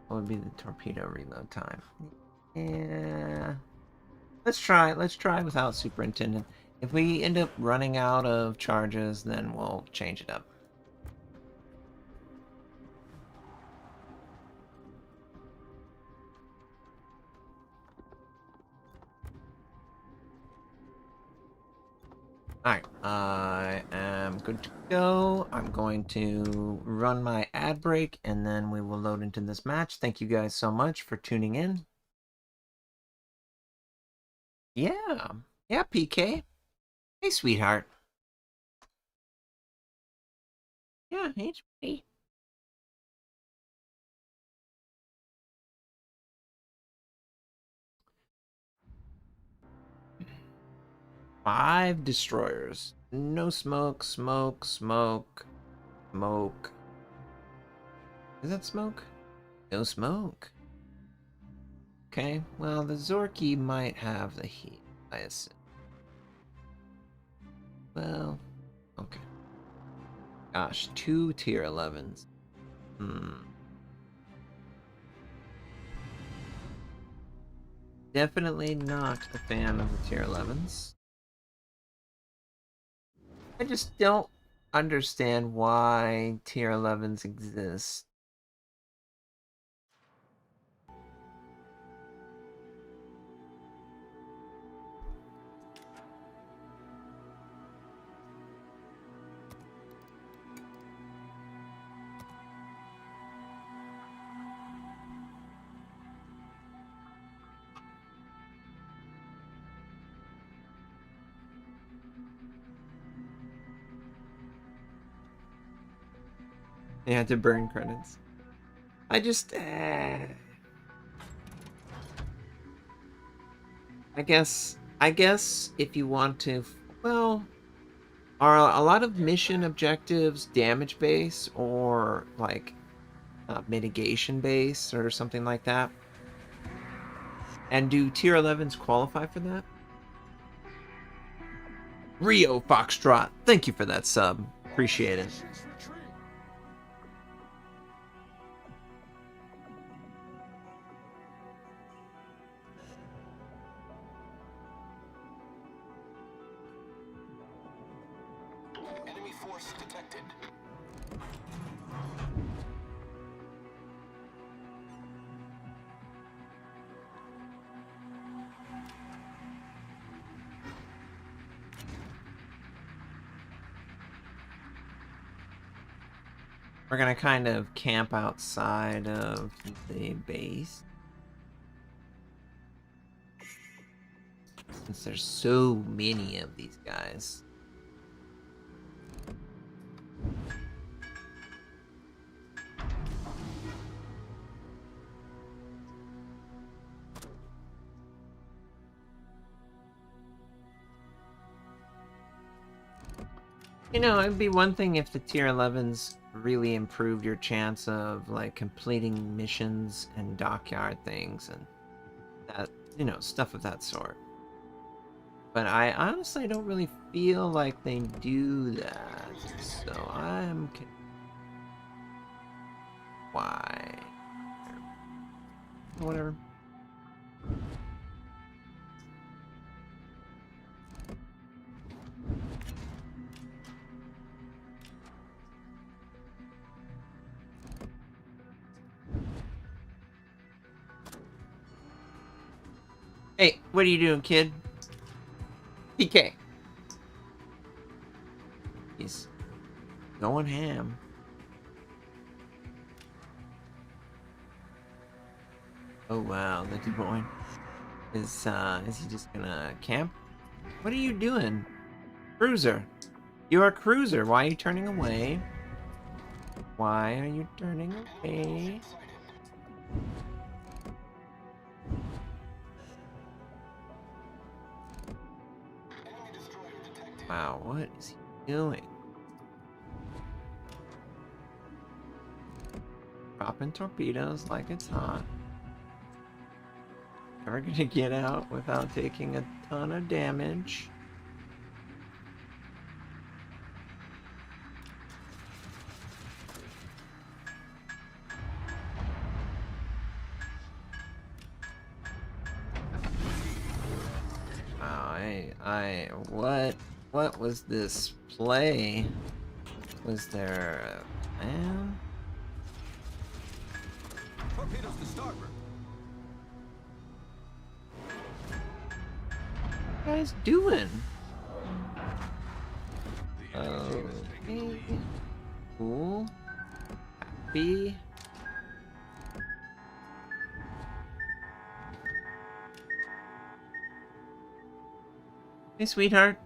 What would be the torpedo reload time? Yeah. Let's try without Superintendent. If we end up running out of charges, then we'll change it up. Alright, I am good to go. I'm going to run my ad break and then we will load into this match. Thank you guys so much for tuning in. Yeah. Yeah, PK. Hey, sweetheart. Yeah, hey. 5 destroyers. No smoke. Is that smoke? No smoke. Okay, well, the Zorky might have the heat, I assume. Well, okay. Gosh, 2 tier 11s. Definitely not a fan of the tier 11s. I just don't understand why tier 11s exist. They had to burn credits. I just, I guess if you want to, well, are a lot of mission objectives damage base or like mitigation base or something like that? And do tier 11s qualify for that? Rio Foxtrot, thank you for that sub. Appreciate it. Stations retreat. Enemy force detected. We're gonna kind of camp outside of the base. Since there's so many of these guys. You know, it'd be one thing if the tier 11s really improved your chance of like completing missions and dockyard things and that, you know, stuff of that sort. But I honestly don't really feel like they do that. So I'm why? Whatever. Hey, what are you doing, kid? PK. He's going ham. Oh wow, the boy. Is he just gonna camp? What are you doing? Cruiser. You're a cruiser. Why are you turning away? Why are you turning away? Wow, what is he doing? Dropping torpedoes like it's hot. Never gonna get out without taking a ton of damage. Wow, what was this play? Was there a plan? Torpedoes to starboard. What are you guys doing? The enemy team is taking the Okay. lead. Cool. Happy. Hey, sweetheart.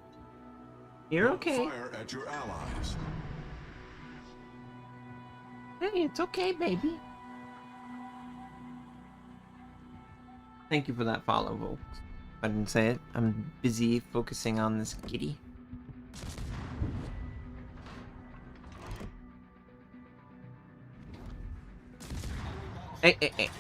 You're okay. Fire at your allies. Hey, it's okay, baby. Thank you for that follow, folks. I didn't say it. I'm busy focusing on this kitty. Hey, hey, hey.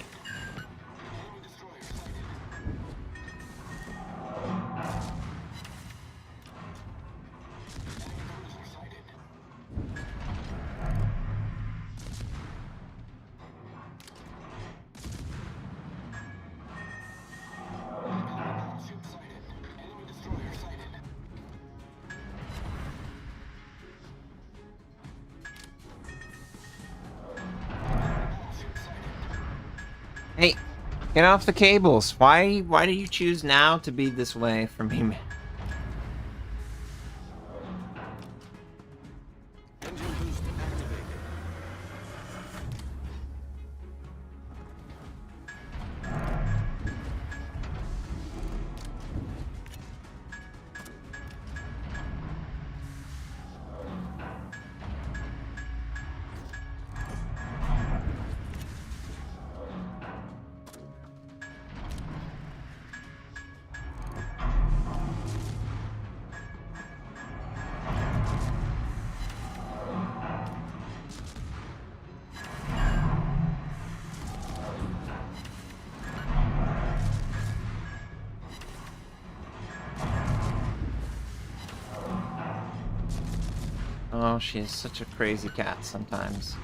Hey, get off the cables. Why do you choose now to be this way for me, man? Engine boost activated. Oh, she's such a crazy cat sometimes.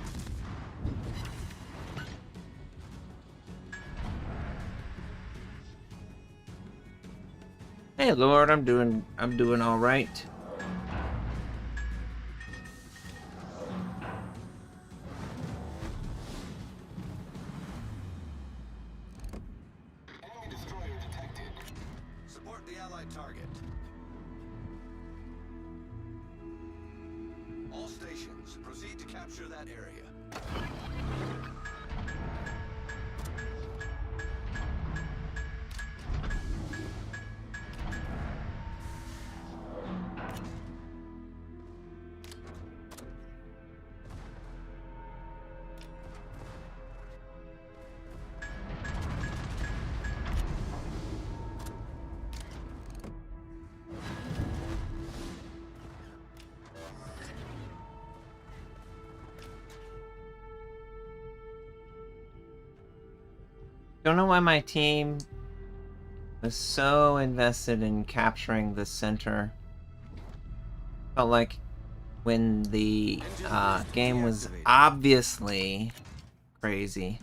Hey, Lord, I'm doing all right. Enemy destroyer detected. Support the allied target. All stations, proceed to capture that area. Don't know why my team was so invested in capturing the center. Felt like when the game was obviously crazy,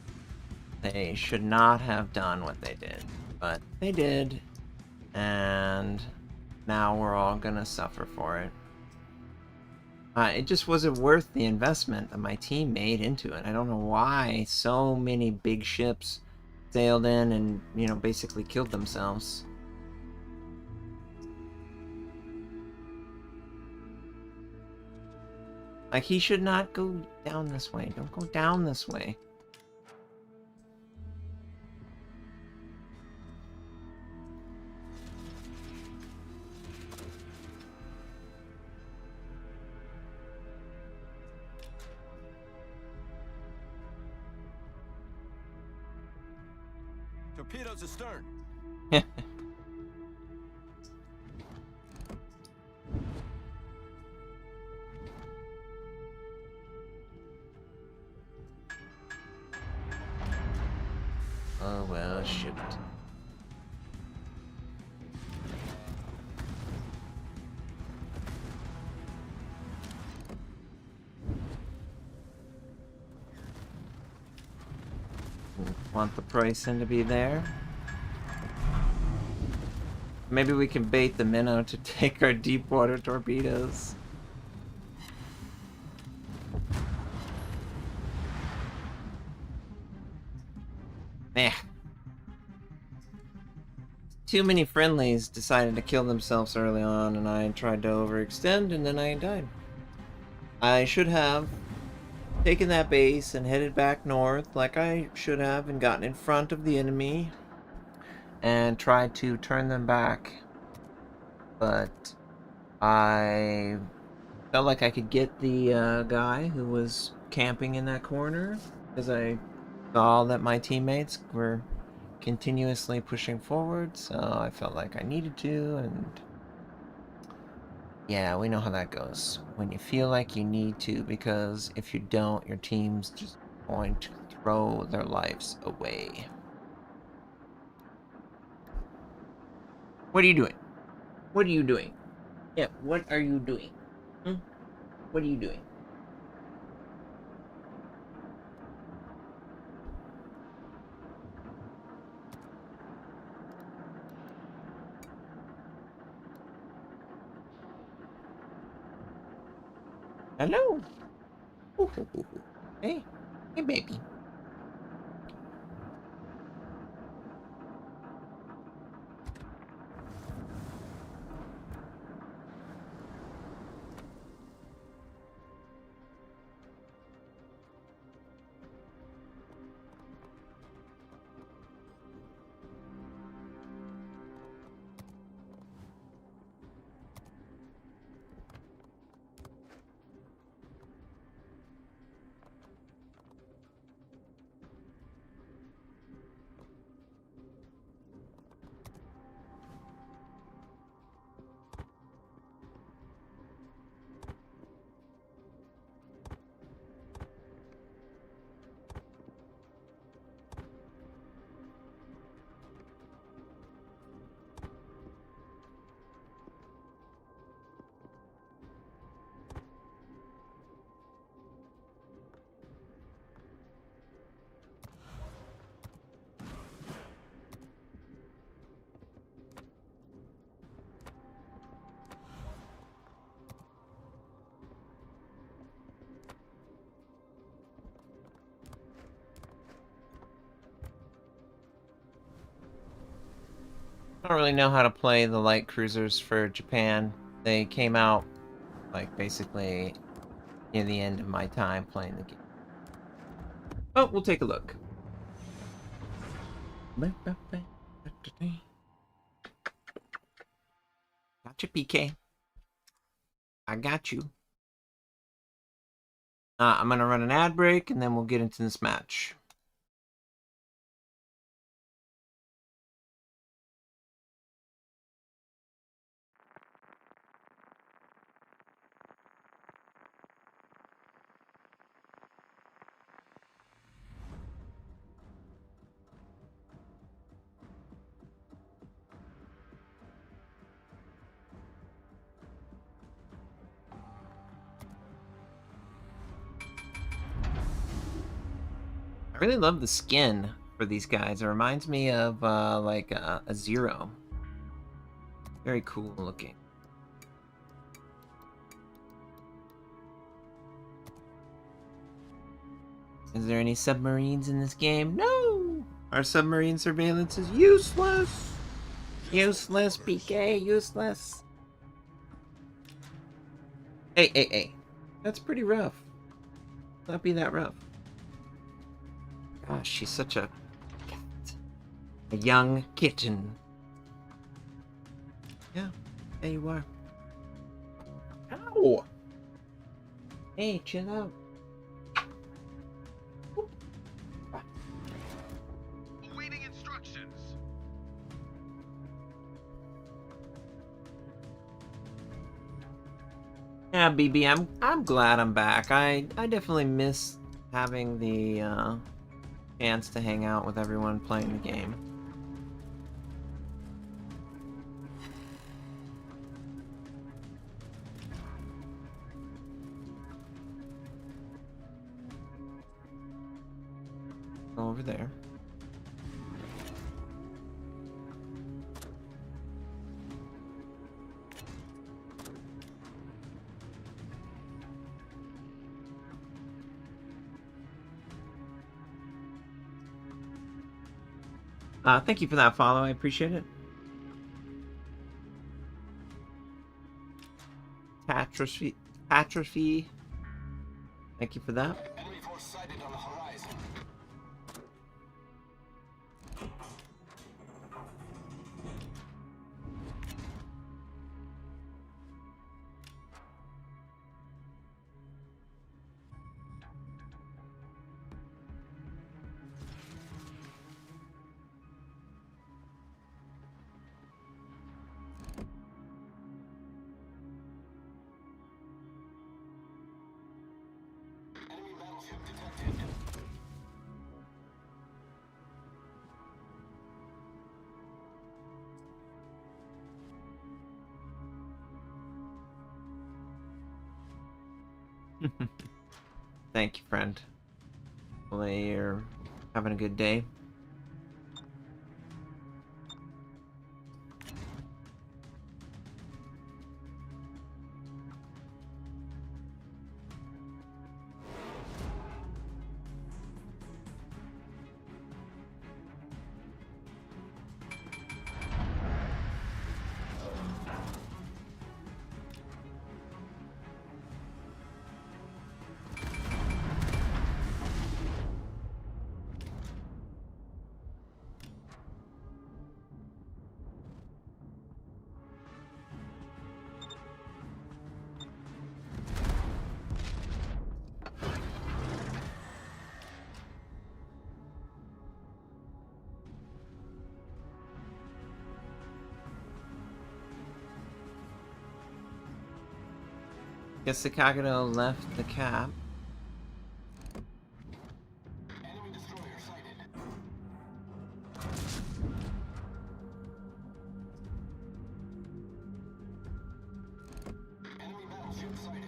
they should not have done what they did. But they did, and now we're all gonna suffer for it. It just wasn't worth the investment that my team made into it. I don't know why so many big ships sailed in and, you know, basically killed themselves. Like, he should not go down this way. Don't go down this way. Torpedoes astern. Oh, well, shoot. Want the pricing to be there. Maybe we can bait the minnow to take our deep water torpedoes. Eh. Too many friendlies decided to kill themselves early on, and I tried to overextend, and then I died. I should have taken that base and headed back north like I should have and gotten in front of the enemy and tried to turn them back. But I felt like I could get the guy who was camping in that corner because I saw that my teammates were continuously pushing forward, so I felt like I needed to, and yeah, we know how that goes. When you feel like you need to, because if you don't, your team's just going to throw their lives away. What are you doing? What are you doing? Yeah, what are you doing? Hmm? What are you doing? Hello? Ooh, ooh, ooh, ooh. Hey, hey, baby. don't really know how to play the light cruisers for Japan. They came out, like, basically near the end of my time playing the game. Oh, we'll take a look. Gotcha, PK. I got you. I'm gonna run an ad break, and then we'll get into this match. I really love the skin for these guys. It reminds me of like a Zero. Very cool looking. Is there any submarines in this game? No! Our submarine surveillance is useless! Useless, PK, useless. Hey. That's pretty rough. Not be that rough. Gosh, she's such a cat. A young kitten. Yeah, there you are. Ow! Hey, chill out. Awaiting instructions. Yeah, BB, I'm glad I'm back. I definitely miss having the chance to hang out with everyone playing the game. Go over there. Thank you for that follow. I appreciate it. Atrophy. Thank you for that. Enemy force sighted on the horizon. Enemy battleship detected. Thank you, friend. Hopefully you're having a good day. Guess the Kagado left the cap. Enemy destroyer sighted. Enemy battleship sighted.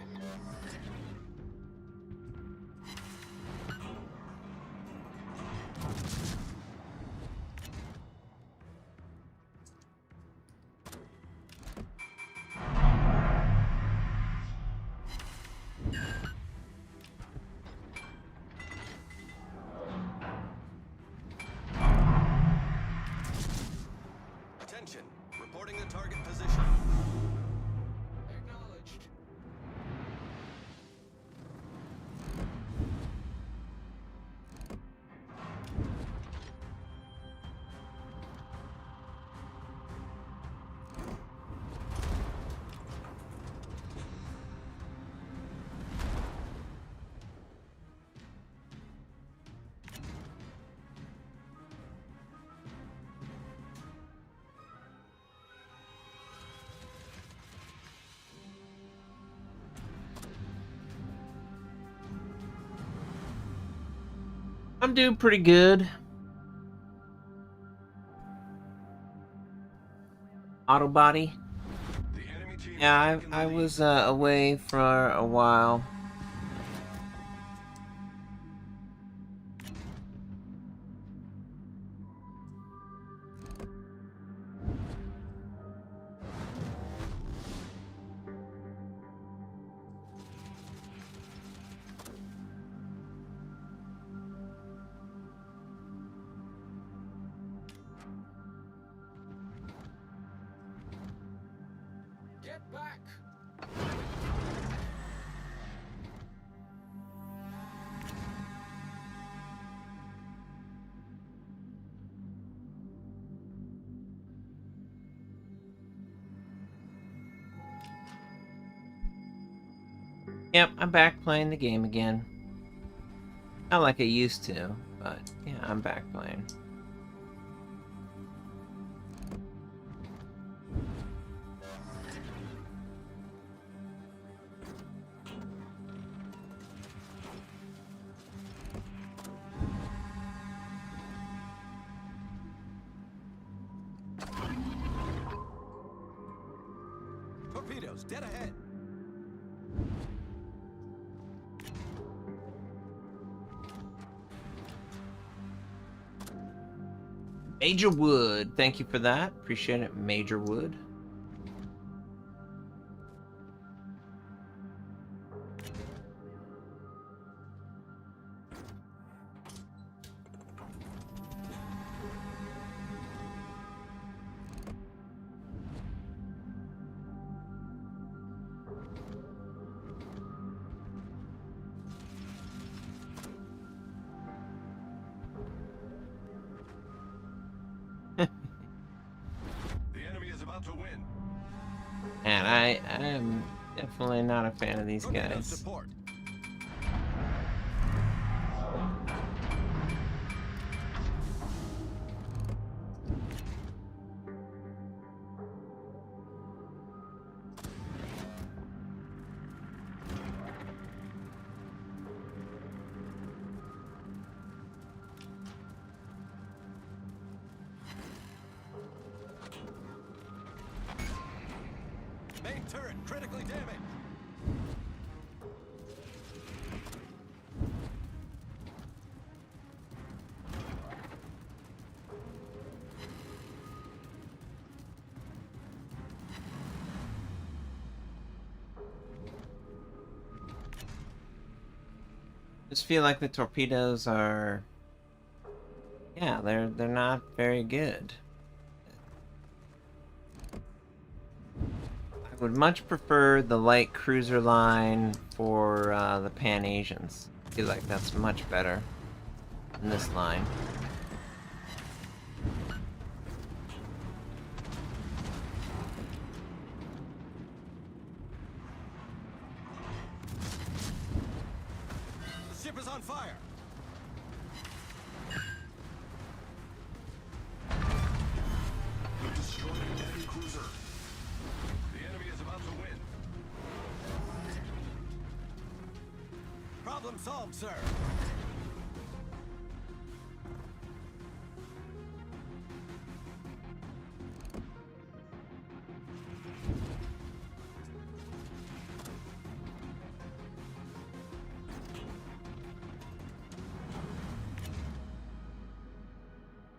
I'm doing pretty good. Auto body. The enemy team Yeah, is taking the I lead. was away for a while. Get back! Yep, I'm back playing the game again. Not like I used to, but yeah, I'm back playing. Torpedoes, dead ahead. Major Wood, thank you for that. Appreciate it, Major Wood. The enemy is about to win. And I am definitely not a fan of these Torpedo guys. support. Main turret critically damaged. Just feel like the torpedoes are, yeah, they're not very good. I would much prefer the light cruiser line for the Pan Asians. I feel like that's much better than this line. The ship is on fire. We've destroyed an enemy cruiser. The enemy is about to win. Problem solved, sir.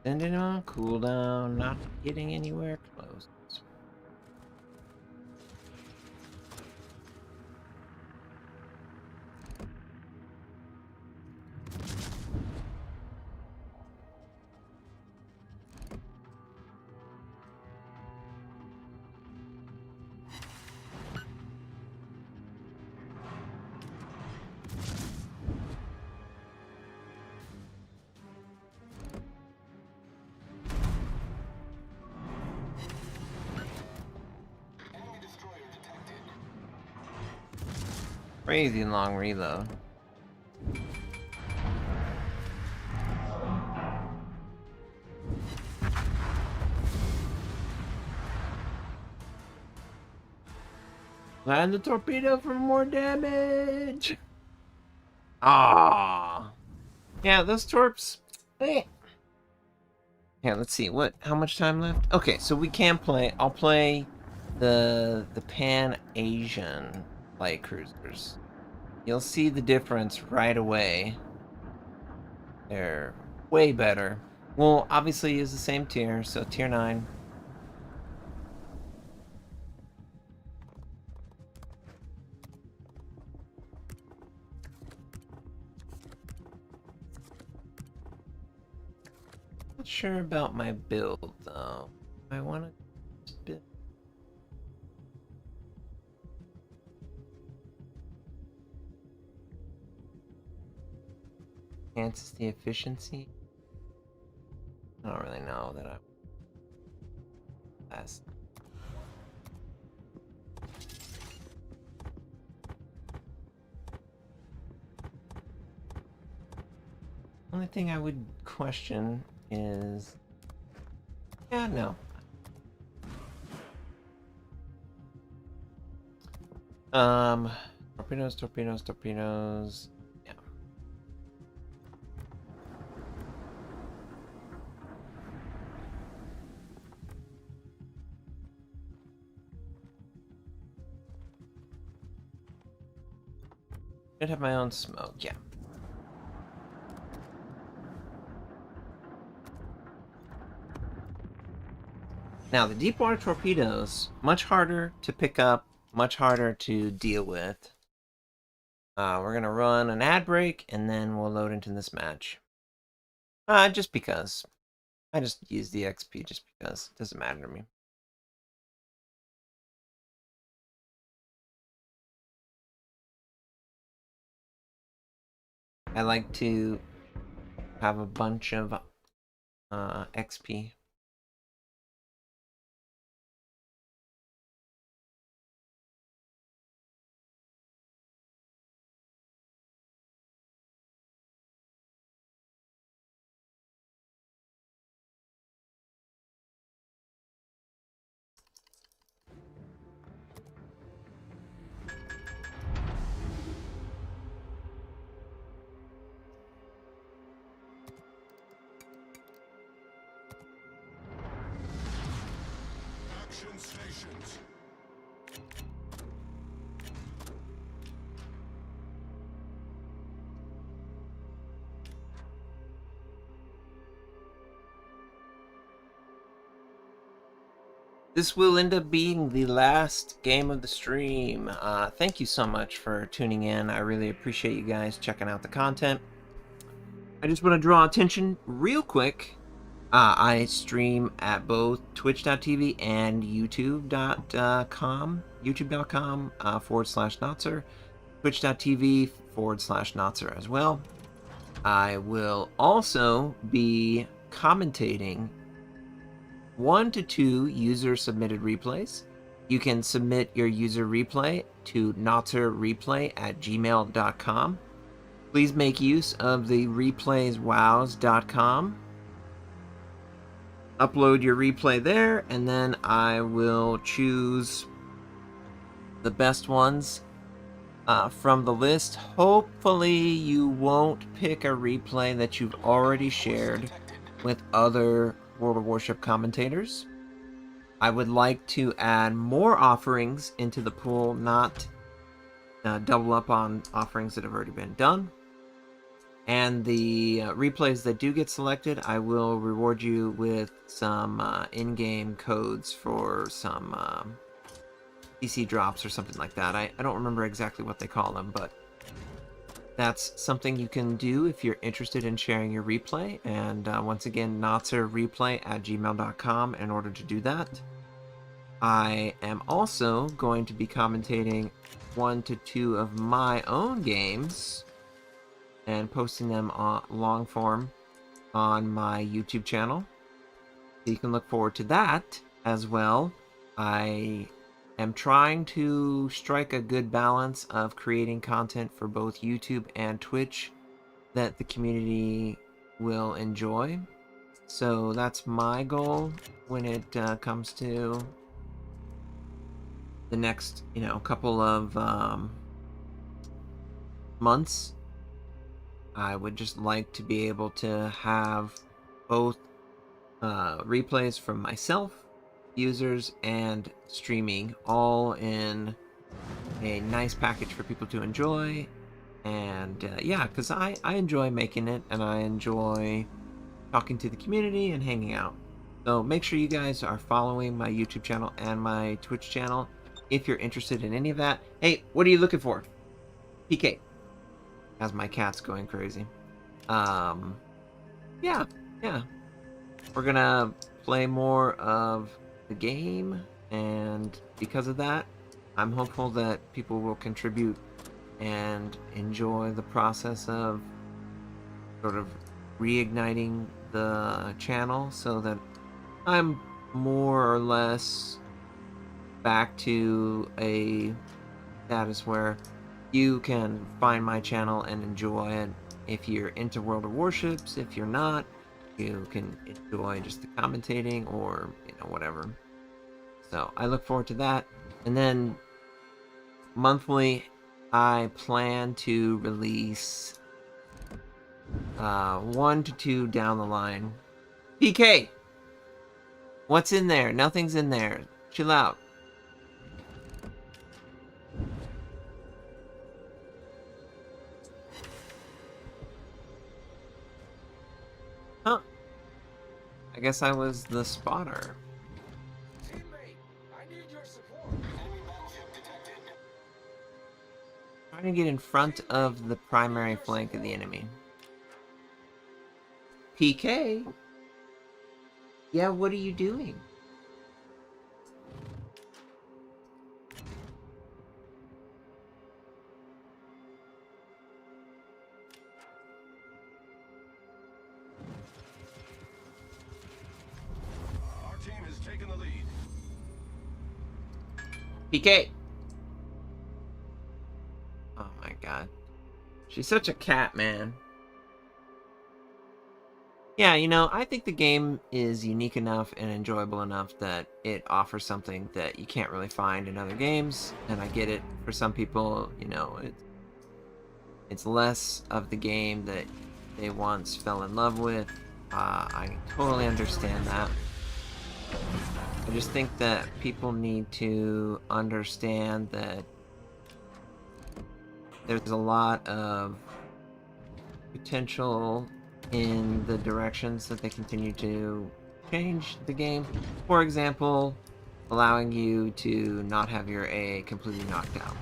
Sending on cooldown, not getting anywhere close. Enemy destroyer detected. Crazy long reload. Land the torpedo for more damage. Ah. Yeah, those torps. Eh. Yeah, let's see. How much time left? Okay, so we can play. I'll play the Pan Asian light cruisers. You'll see the difference right away. They're way better. We'll obviously use the same tier, so tier 9. Not sure about my build though. I want to build. Enhances the efficiency. I don't really know that I. Last. Only thing I would question is. Yeah, no. Torpedoes, torpedoes, torpedoes. Yeah. Should have my own smoke, yeah. Now, the deep water torpedoes, much harder to pick up, much harder to deal with. We're going to run an ad break, and then we'll load into this match. Just because. I just use the XP just because. It doesn't matter to me. I like to have a bunch of XP. Action stations. This will end up being the last game of the stream. Thank you so much for tuning in. I really appreciate you guys checking out the content. I just want to draw attention real quick. I stream at both twitch.tv and youtube.com, youtube.com/Notser, twitch.tv/Notser as well. I will also be commentating 1 to 2 user-submitted replays. You can submit your user replay to notserreplay@gmail.com. Please make use of the replayswows.com. Upload your replay there, and then I will choose the best ones from the list. Hopefully you won't pick a replay that you've already shared with other World of Warship commentators. I would like to add more offerings into the pool, not double up on offerings that have already been done. And the replays that do get selected, I will reward you with some in-game codes for some PC drops or something like that. I don't remember exactly what they call them, but that's something you can do if you're interested in sharing your replay. And once again, notserreplay@gmail.com in order to do that. I am also going to be commentating 1 to 2 of my own games and posting them on long form on my YouTube channel. You can look forward to that as well. I am trying to strike a good balance of creating content for both YouTube and Twitch that the community will enjoy. So that's my goal when it comes to the next, couple of months. I would just like to be able to have both replays from myself, users, and streaming all in a nice package for people to enjoy. And yeah, because I enjoy making it, and I enjoy talking to the community and hanging out. So make sure you guys are following my YouTube channel and my Twitch channel if you're interested in any of that. Hey, what are you looking for? PK. As my cat's going crazy. Yeah, yeah. We're gonna play more of the game, and because of that, I'm hopeful that people will contribute and enjoy the process of sort of reigniting the channel so that I'm more or less back to a status where you can find my channel and enjoy it. If you're into World of Warships, if you're not, you can enjoy just the commentating or, whatever. So I look forward to that. And then monthly, I plan to release 1 to 2 down the line. PK! What's in there? Nothing's in there. Chill out. Huh. I guess I was the spotter. Teammate, I need your support. Enemy battleship detected. Trying to get in front of the primary flank of the enemy. PK? Yeah, what are you doing? Our team has taken the lead. PK! Oh my god. She's such a cat, man. Yeah, I think the game is unique enough and enjoyable enough that it offers something that you can't really find in other games. And I get it. For some people, it's less of the game that they once fell in love with. I totally understand that. I just think that people need to understand that there's a lot of potential in the directions that they continue to change the game. For example, allowing you to not have your AA completely knocked out.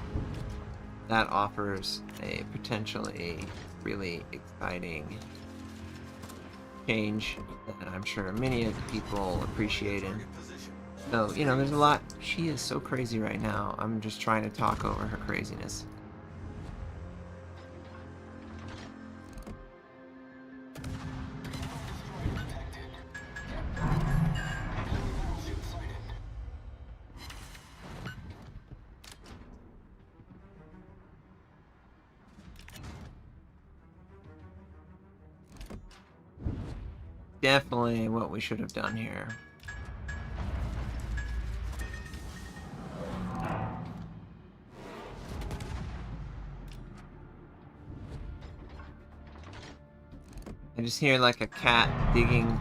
That offers a potentially really exciting change that I'm sure many of the people appreciate. And so, there's a lot. She is so crazy right now. I'm just trying to talk over her craziness. Definitely what we should have done here. I just hear like a cat digging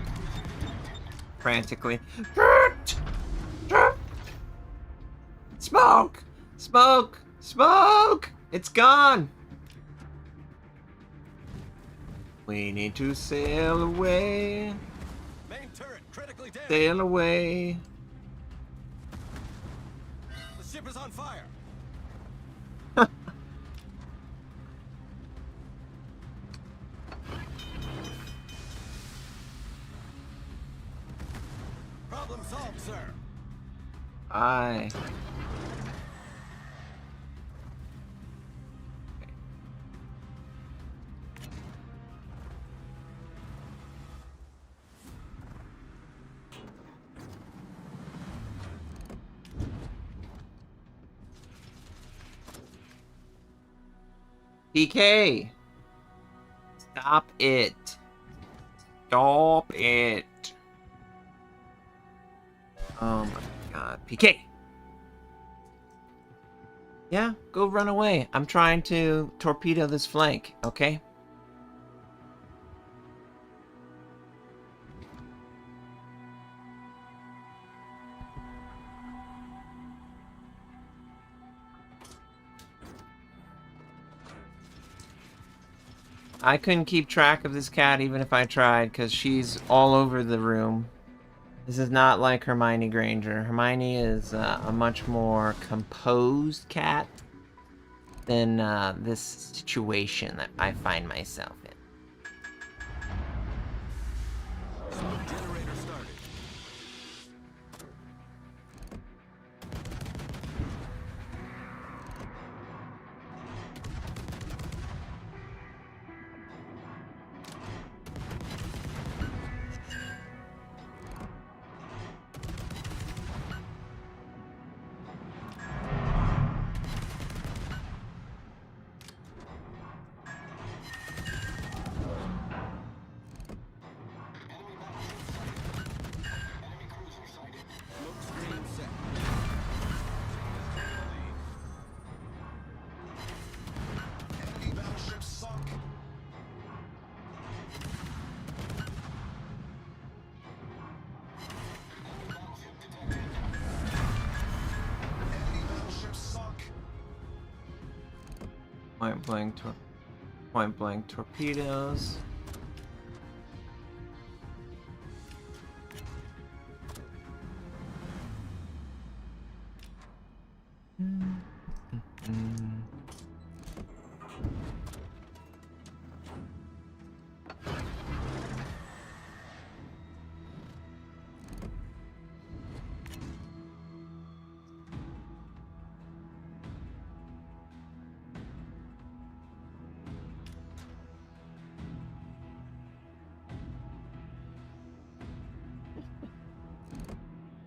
frantically. Smoke! Smoke! Smoke! It's gone! We need to sail away. Main turret critically damaged. Sail away. The ship is on fire. Problem solved, sir. Aye. PK! Stop it. Stop it. Oh my god. PK! Yeah, go run away. I'm trying to torpedo this flank, okay? I couldn't keep track of this cat even if I tried, because she's all over the room. This is not like Hermione Granger. Hermione is a much more composed cat than this situation that I find myself in. Smoke generator started. Smoke screen set. Enemy battleship sunk. Enemy battleship sunk. Point blank torpedoes.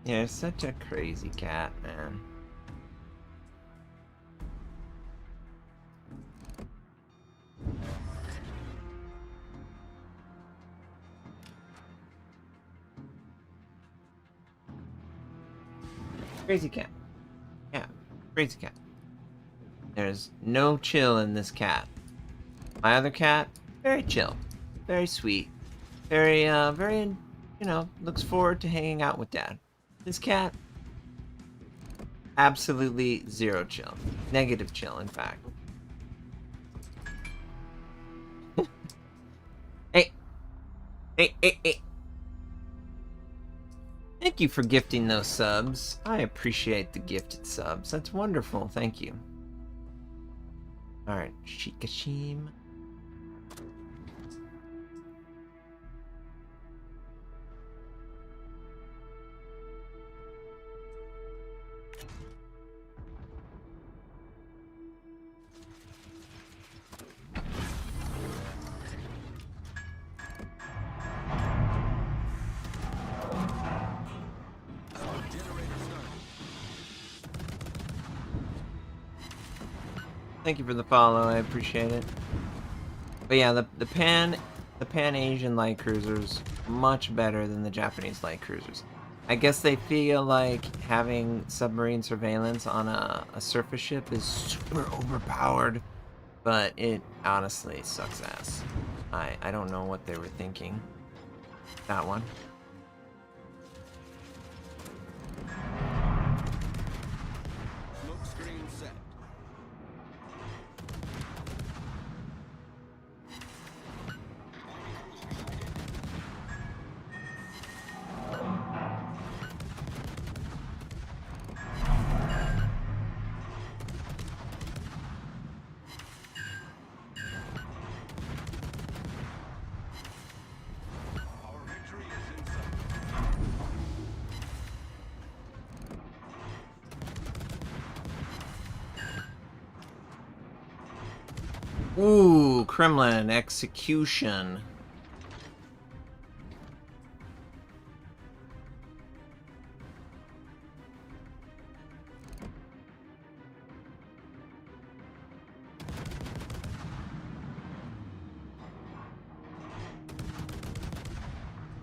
Yeah, it's such a crazy cat, man. Crazy cat. Yeah, crazy cat. There's no chill in this cat. My other cat, very chill, very sweet, very, looks forward to hanging out with Dad. This cat, absolutely zero chill. Negative chill, in fact. Hey. Hey. Thank you for gifting those subs. I appreciate the gifted subs. That's wonderful. Thank you. Alright, Shikashim. Smoke generator started. Thank you for the follow. I appreciate it. But yeah, the Pan Asian light cruisers much better than the Japanese light cruisers. I guess they feel like having submarine surveillance on a surface ship is super overpowered, but it honestly sucks ass. I don't know what they were thinking. That one. Smoke screen set. Our victory is in sight. Ooh, Kremlin execution.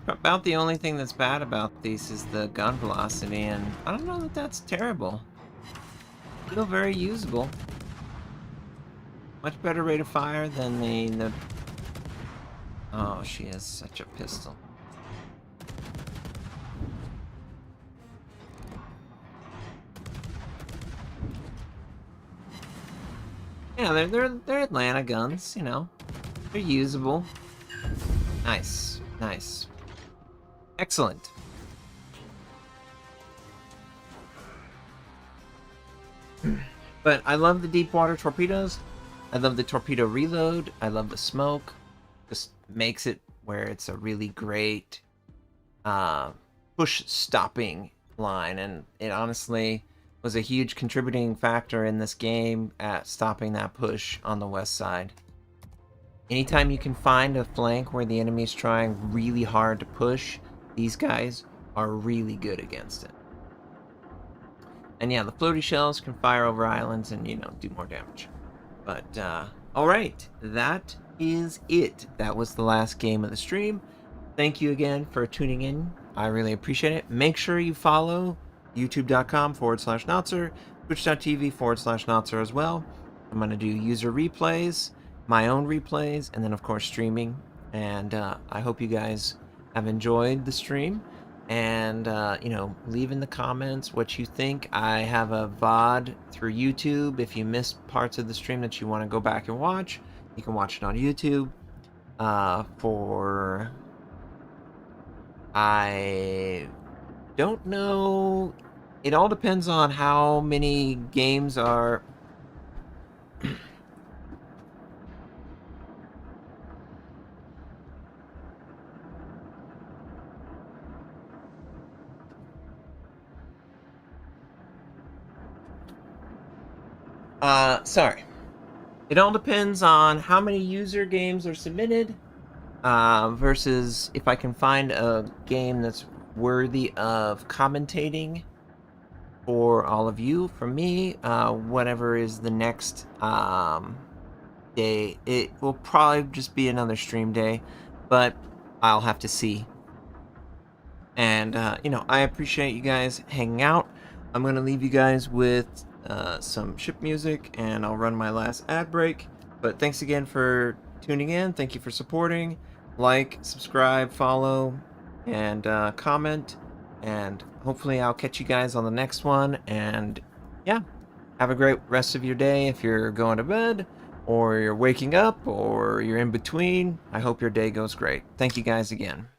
About the only thing that's bad about these is the gun velocity, and I don't know that that's terrible. Still very usable. Much better rate of fire than the... Oh, she has such a pistol. Yeah, they're Atlanta guns, you know. They're usable. Nice. Nice. Excellent. But I love the deep water torpedoes. I love the torpedo reload. I love the smoke. Just makes it where it's a really great push stopping line, and it honestly was a huge contributing factor in this game at stopping that push on the west side. Anytime you can find a flank where the enemy's trying really hard to push, these guys are really good against it. And yeah, the floaty shells can fire over islands and, you know, do more damage. But, alright, that is it. That was the last game of the stream. Thank you again for tuning in. I really appreciate it. Make sure you follow youtube.com/Notser, twitch.tv/Notser as well. I'm going to do user replays, my own replays, and then, of course, streaming. And I hope you guys have enjoyed the stream. And, you know, leave in the comments what you think. I have a VOD through YouTube. If you missed parts of the stream that you want to go back and watch, you can watch it on YouTube. I don't know. It all depends on how many games are... sorry. It all depends on how many user games are submitted, versus if I can find a game that's worthy of commentating for all of you. For me, whatever is the next day, it will probably just be another stream day, but I'll have to see. And, you know, I appreciate you guys hanging out. I'm going to leave you guys with some ship music, and I'll run my last ad break. But thanks again for tuning in. Thank you for supporting. Like, subscribe, follow, and comment. And hopefully I'll catch you guys on the next one. And yeah, have a great rest of your day if you're going to bed, or you're waking up, or you're in between. I hope your day goes great. Thank you guys again.